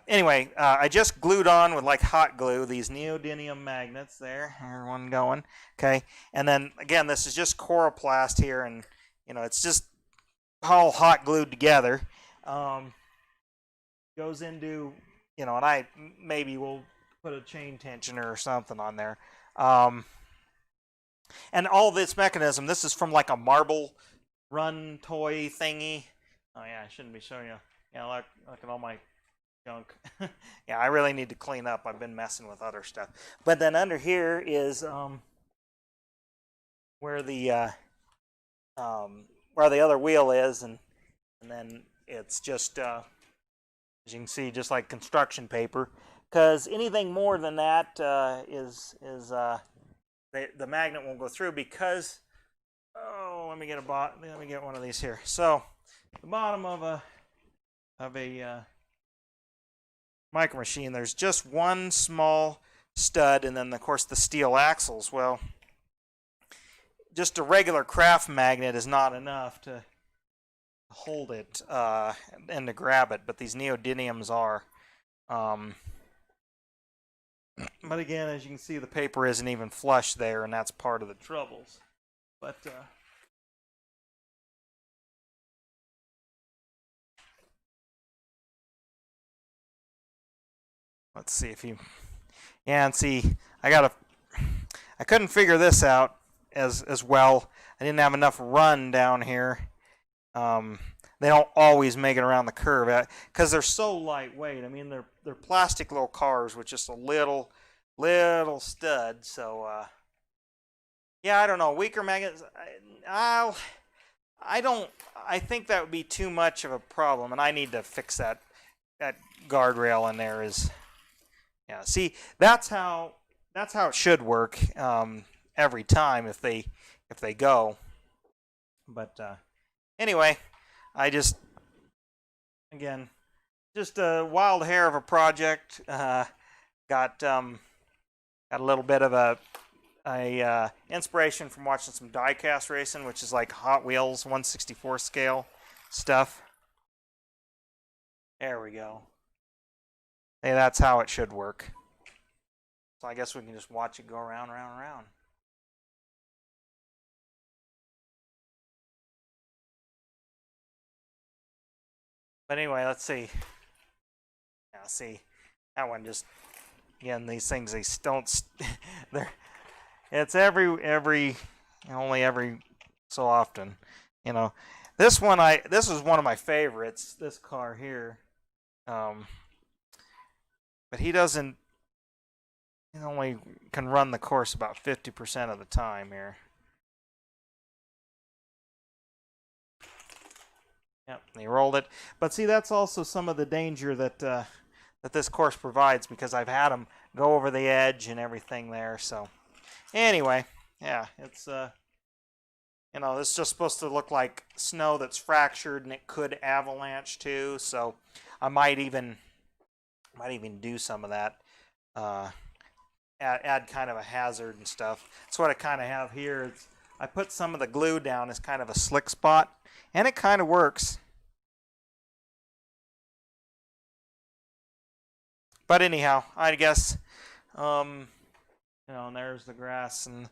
Anyway, I just glued on with like hot glue these neodymium magnets there. There's one going. Okay, and then again, this is just coroplast here, and it's just all hot glued together. Goes into and I maybe will put a chain tensioner or something on there. And all this mechanism, this is from like a marble run toy thingy. Oh yeah, I shouldn't be showing you. Yeah, look at all my junk. Yeah, I really need to clean up. I've been messing with other stuff. But then under here is where the other wheel is, and then it's just as you can see, just like construction paper. Because anything more than that the magnet won't go through because let me get one of these here. So the bottom of a micro machine, there's just one small stud, and then of course the steel axles. Well, just a regular craft magnet is not enough to hold it and to grab it, but these neodymiums are. But again, as you can see, the paper isn't even flush there, and that's part of the troubles. But let's see if you, yeah, and see, I couldn't figure this out as well. I didn't have enough run down here. They don't always make it around the curve because they're so lightweight. I mean, they're plastic little cars with just a little stud. So yeah, I don't know. Weaker magnets. I think that would be too much of a problem, and I need to fix that guardrail in there. Yeah. See, that's how it should work every time if they go. But anyway. I just a wild hair of a project. Got a little bit of a inspiration from watching some die-cast racing, which is like Hot Wheels 1/64 scale stuff. There we go. Hey, that's how it should work. So I guess we can just watch it go around, round, round. But anyway, let's see. Yeah, see, that one just, again, these things, they don't, it's only every so often, This is one of my favorites, this car here. But he only can run the course about 50% of the time here. Yep, they rolled it. But see, that's also some of the danger that that this course provides, because I've had them go over the edge and everything there. So anyway, yeah, it's you know, this is just supposed to look like snow that's fractured, and it could avalanche too. So I might even do some of that. Add kind of a hazard and stuff. That's what I kind of have here. I put some of the glue down as kind of a slick spot, and it kind of works. But anyhow, I guess, you know, and there's the grass and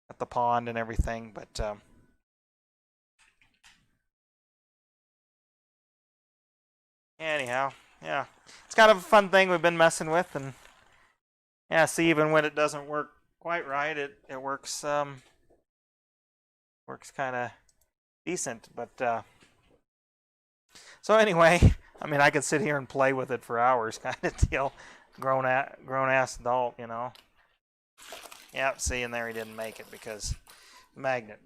at the pond and everything. But anyhow, yeah, it's kind of a fun thing we've been messing with, and yeah, see, even when it doesn't work quite right, it works works kind of decent. But so anyway, I mean, I could sit here and play with it for hours, kind of deal. Grown ass adult, you know. Yep, see, and there he didn't make it because the magnet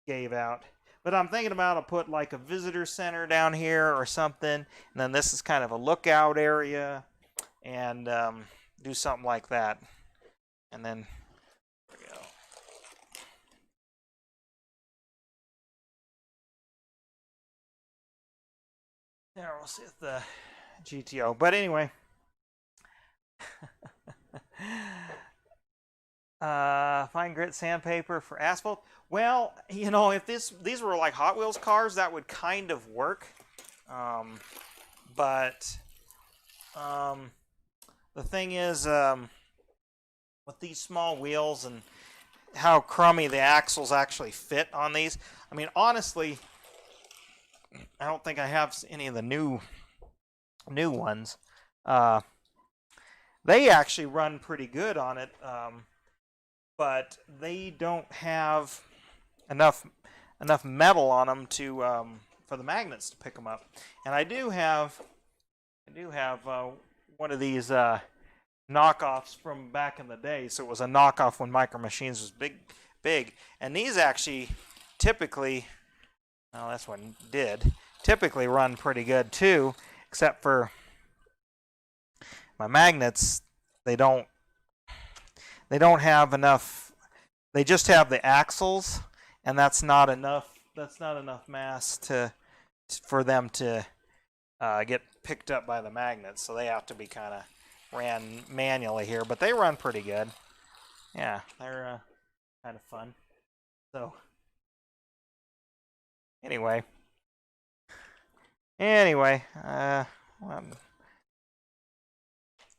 gave out. But I'm thinking about I'll put like a visitor center down here or something, and then this is kind of a lookout area, and do something like that. And then there we go. There, we'll see if the GTO. But anyway, fine grit sandpaper for asphalt. Well, you know, if these were like Hot Wheels cars, that would kind of work. But the thing is, with these small wheels and how crummy the axles actually fit on these, I mean, honestly, I don't think I have any of the new ones. They actually run pretty good on it, but they don't have enough metal on them to for the magnets to pick them up. And I do have one of these knockoffs from back in the day. So it was a knockoff when Micro Machines was big, and these actually typically, well, that's what it did, typically run pretty good too, except for my magnets. They don't have enough. They just have the axles, and that's not enough mass for them to get picked up by the magnets. So they have to be kind of ran manually here, but they run pretty good. Yeah, they're kind of fun. So anyway,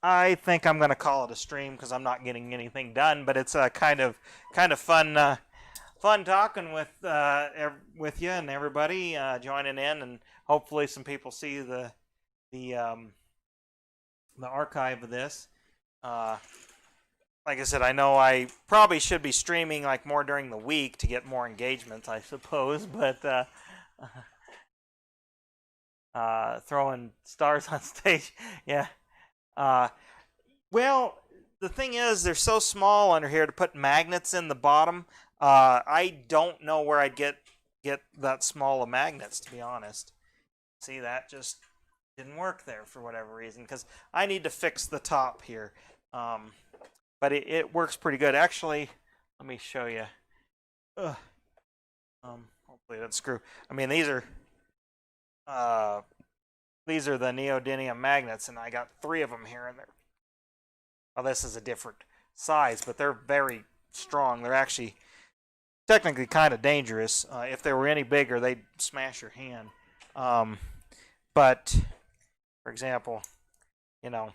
I think I'm going to call it a stream because I'm not getting anything done. But it's kind of fun talking with you and everybody joining in, and hopefully some people see the archive of this. Like I said, I know I probably should be streaming like more during the week to get more engagements, I suppose. But throwing stars on stage, yeah. Well, the thing is, they're so small under here to put magnets in the bottom. I don't know where I'd get that small of magnets, to be honest. See, that just didn't work there for whatever reason, because I need to fix the top here. But it works pretty good. Actually, let me show you. Hopefully that screw. I mean, these are the neodymium magnets, and I got 3 of them here and there. Well, this is a different size, but they're very strong. They're actually technically kind of dangerous. If they were any bigger, they'd smash your hand. But for example, you know,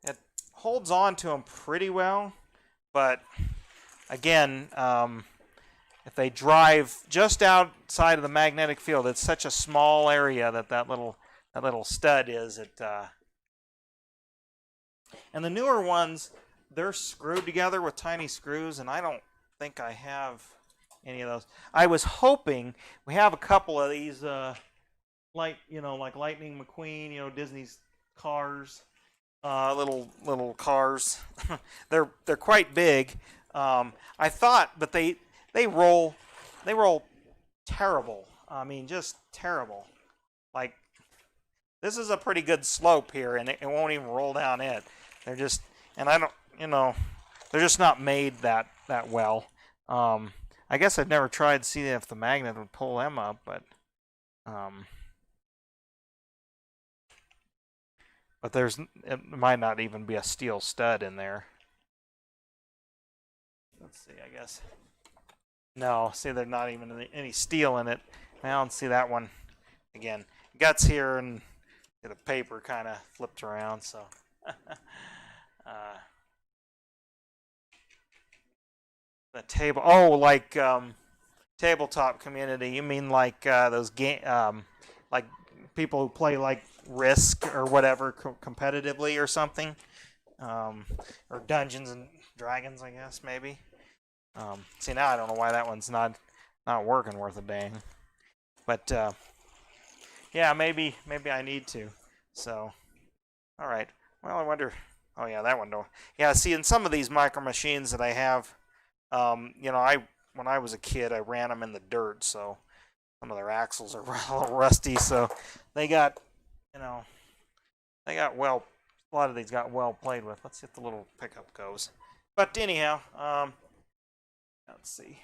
it holds on to them pretty well, but again, if they drive just outside of the magnetic field, it's such a small area that little stud is. And the newer ones, they're screwed together with tiny screws, and I don't think I have any of those. I was hoping we have a couple of these, like Lightning McQueen, Disney's cars, little cars. they're quite big. I thought, but they roll terrible. I mean, just terrible. Like, this is a pretty good slope here, and it won't even roll down it. They're just, and I don't, they're just not made that well. I guess I've never tried to see if the magnet would pull them up, but it might not even be a steel stud in there. Let's see, I guess. No, see, there's not even any steel in it. I don't see that one. Again, guts here, and the paper kind of flipped around, so. The table, oh, like tabletop community. You mean like those game, like people who play like Risk or whatever competitively or something, or Dungeons and Dragons, I guess maybe. See, now I don't know why that one's not working worth a dang, but yeah, maybe I need to. So, all right. Well, I wonder. Oh yeah, that one don't. Yeah, see, in some of these micro machines that I have, when I was a kid, I ran them in the dirt, so some of their axles are a little rusty. So they got, well. A lot of these got well played with. Let's see if the little pickup goes. But anyhow, let's see.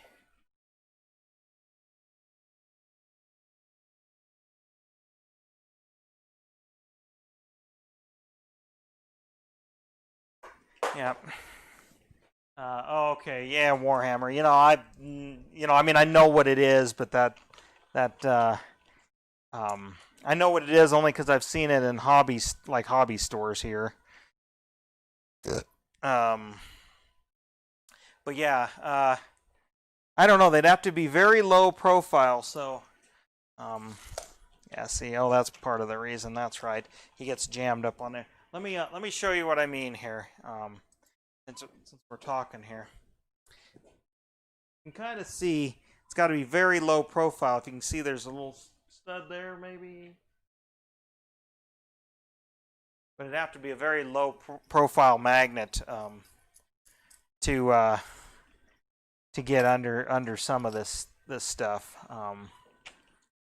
Yeah. Okay. Yeah, Warhammer. I mean, I know what it is, but I know what it is only because I've seen it in hobby stores here. But yeah, I don't know. They'd have to be very low profile. So, yeah. See, oh, that's part of the reason. That's right. He gets jammed up on there. Let me show you what I mean here. Since we're talking here, you can kind of see it's got to be very low profile. If you can see, there's a little stud there, maybe. But it'd have to be a very low profile magnet to get under some of this stuff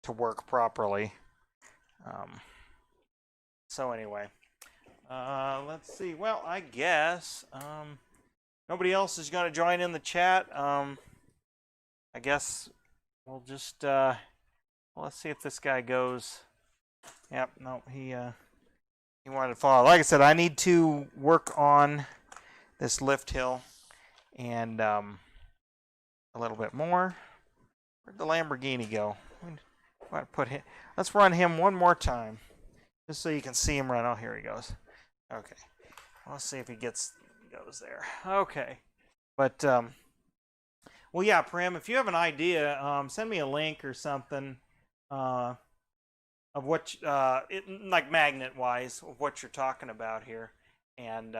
to work properly. So anyway, let's see. Well, I guess nobody else is going to join in the chat. I guess we'll just let's see if this guy goes. Yep, no, he wanted to follow. Like I said, I need to work on this lift hill and a little bit more. Where'd the Lamborghini go? Let's run him one more time, just so you can see him run. Oh, here he goes. Okay, let's see if he goes there. Okay, but well, yeah, Prim, if you have an idea, send me a link or something of what like magnet wise of what you're talking about here, and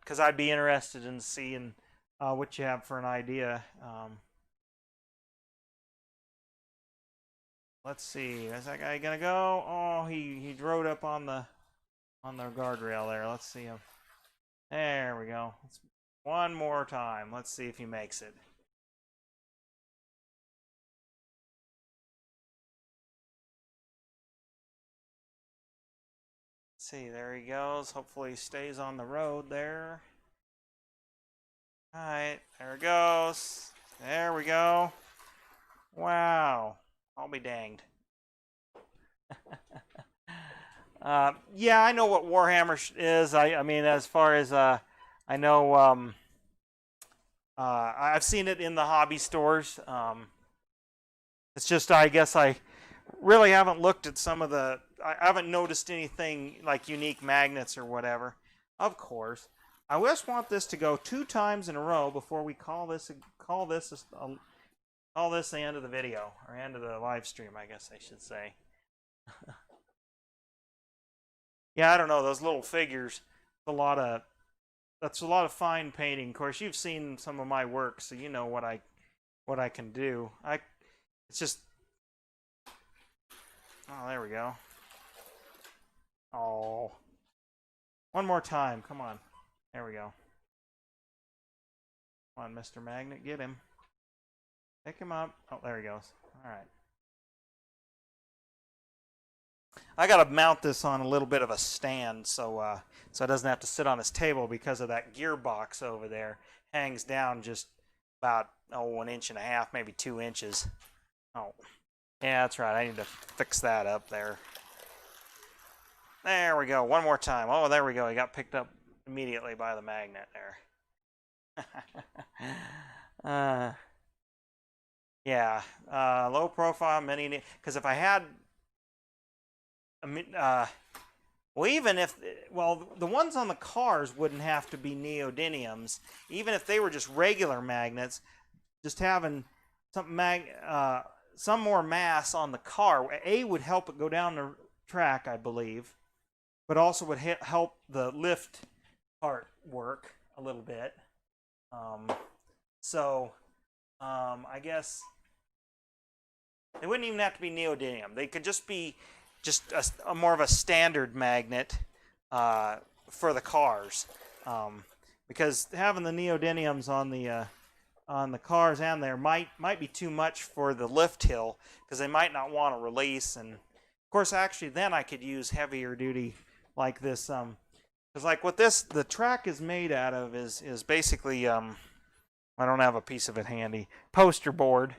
because I'd be interested in seeing what you have for an idea. Let's see, is that guy gonna go? Oh, he rode up on the guardrail there. Let's see him. There we go. One more time. Let's see if he makes it. See, there he goes. Hopefully he stays on the road there. Alright, there it goes. There we go. Wow. I'll be danged. Yeah, I know what Warhammer is. I mean, as far as I know, I've seen it in the hobby stores. It's just, I guess I really haven't looked at some of the. I haven't noticed anything like unique magnets or whatever. Of course, I just want this to go 2 times in a row before we call this the end of the video or end of the live stream. I guess I should say. Yeah, I don't know, those little figures. That's a lot of fine painting. Of course, you've seen some of my work, so you know what I can do. It's just. Oh, there we go. Oh. One more time. Come on. There we go. Come on, Mr. Magnet. Get him. Pick him up. Oh, there he goes. All right. I got to mount this on a little bit of a stand so so it doesn't have to sit on this table because of that gearbox over there. Hangs down just about 1.5 inches, maybe 2 inches. Oh, yeah, that's right. I need to fix that up there. There we go. One more time. Oh, there we go. He got picked up immediately by the magnet there. Yeah, low profile mini. Because if I had, well, even if, well, the ones on the cars wouldn't have to be neodymiums. Even if they were just regular magnets, just having some more mass on the car, would help it go down the track, I believe, but also would help the lift part work a little bit. I guess they wouldn't even have to be neodymium. They could just be a more of a standard magnet for the cars, because having the neodymiums on the cars and there might be too much for the lift hill, because they might not want to release. And of course, actually, then I could use heavier duty like this, because like what the track is made out of is basically I don't have a piece of it handy, poster board,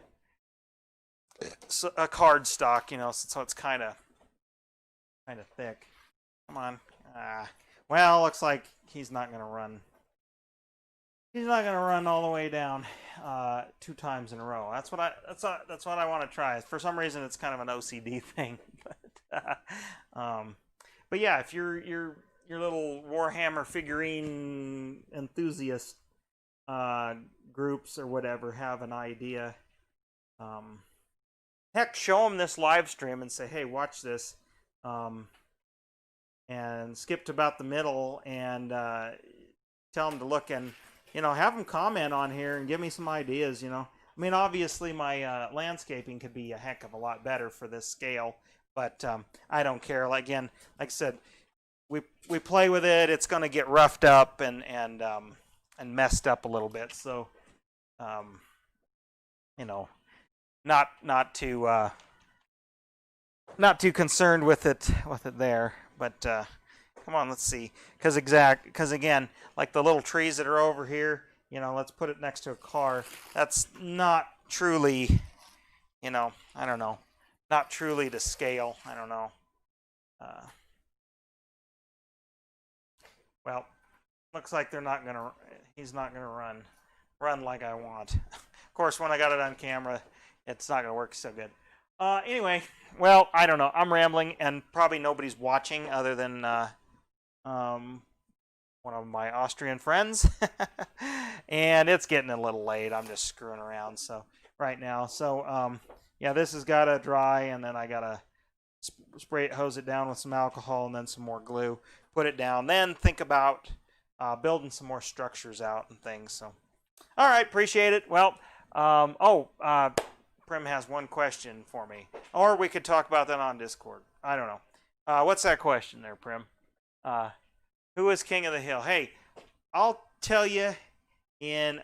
so a card stock, so it's kind of thick. Come on. Well, looks like he's not going to run. He's not going to run all the way down 2 times in a row. That's what I want to try. For some reason, it's kind of an OCD thing. But yeah, if your little Warhammer figurine enthusiast groups or whatever have an idea, heck, show them this live stream and say, hey, watch this, and skip to about the middle and tell them to look, and have them comment on here and give me some ideas. I mean, obviously my landscaping could be a heck of a lot better for this scale, but I don't care. Like I said, we play with it. It's going to get roughed up and messed up a little bit. So, not too concerned with it there. But come on, let's see. Because again, like the little trees that are over here, let's put it next to a car. That's not truly, I don't know, not truly to scale. I don't know. Well, looks like he's not gonna run like I want. Of course, when I got it on camera, it's not gonna work so good. Anyway, well, I don't know. I'm rambling, and probably nobody's watching other than one of my Austrian friends. And it's getting a little late. I'm just screwing around right now. So yeah, this has got to dry, and then I gotta hose it down with some alcohol and then some more glue. Put it down. Then think about building some more structures out and things. So, all right, appreciate it. Well, Prim has one question for me, or we could talk about that on Discord. I don't know. What's that question there, Prim? Who is king of the hill? Hey, I'll tell you in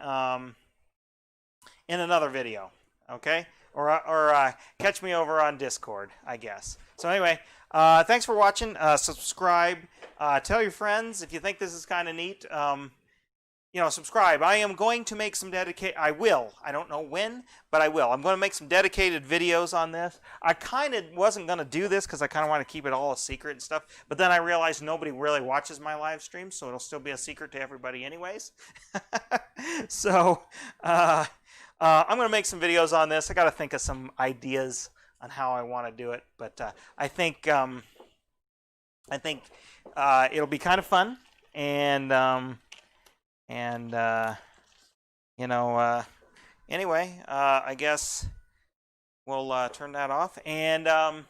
another video, okay? Or catch me over on Discord, I guess. So anyway, thanks for watching. Subscribe. Tell your friends if you think this is kind of neat. Subscribe. I am going to make some dedicated. I will. I don't know when, but I will. I'm going to make some dedicated videos on this. I kind of wasn't going to do this because I kind of want to keep it all a secret and stuff. But then I realized nobody really watches my live stream, so it'll still be a secret to everybody anyways. So I'm going to make some videos on this. I got to think of some ideas on how I want to do it, but I think it'll be kind of fun, and anyway, I guess we'll turn that off. And well,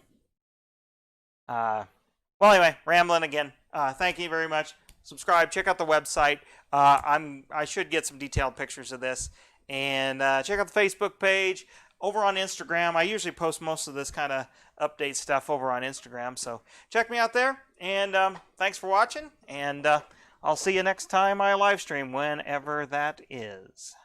anyway, rambling again. Thank you very much. Subscribe. Check out the website. I should get some detailed pictures of this. And check out the Facebook page. Over on Instagram, I usually post most of this kind of update stuff over on Instagram. So check me out there. And thanks for watching. And I'll see you next time I live stream, whenever that is.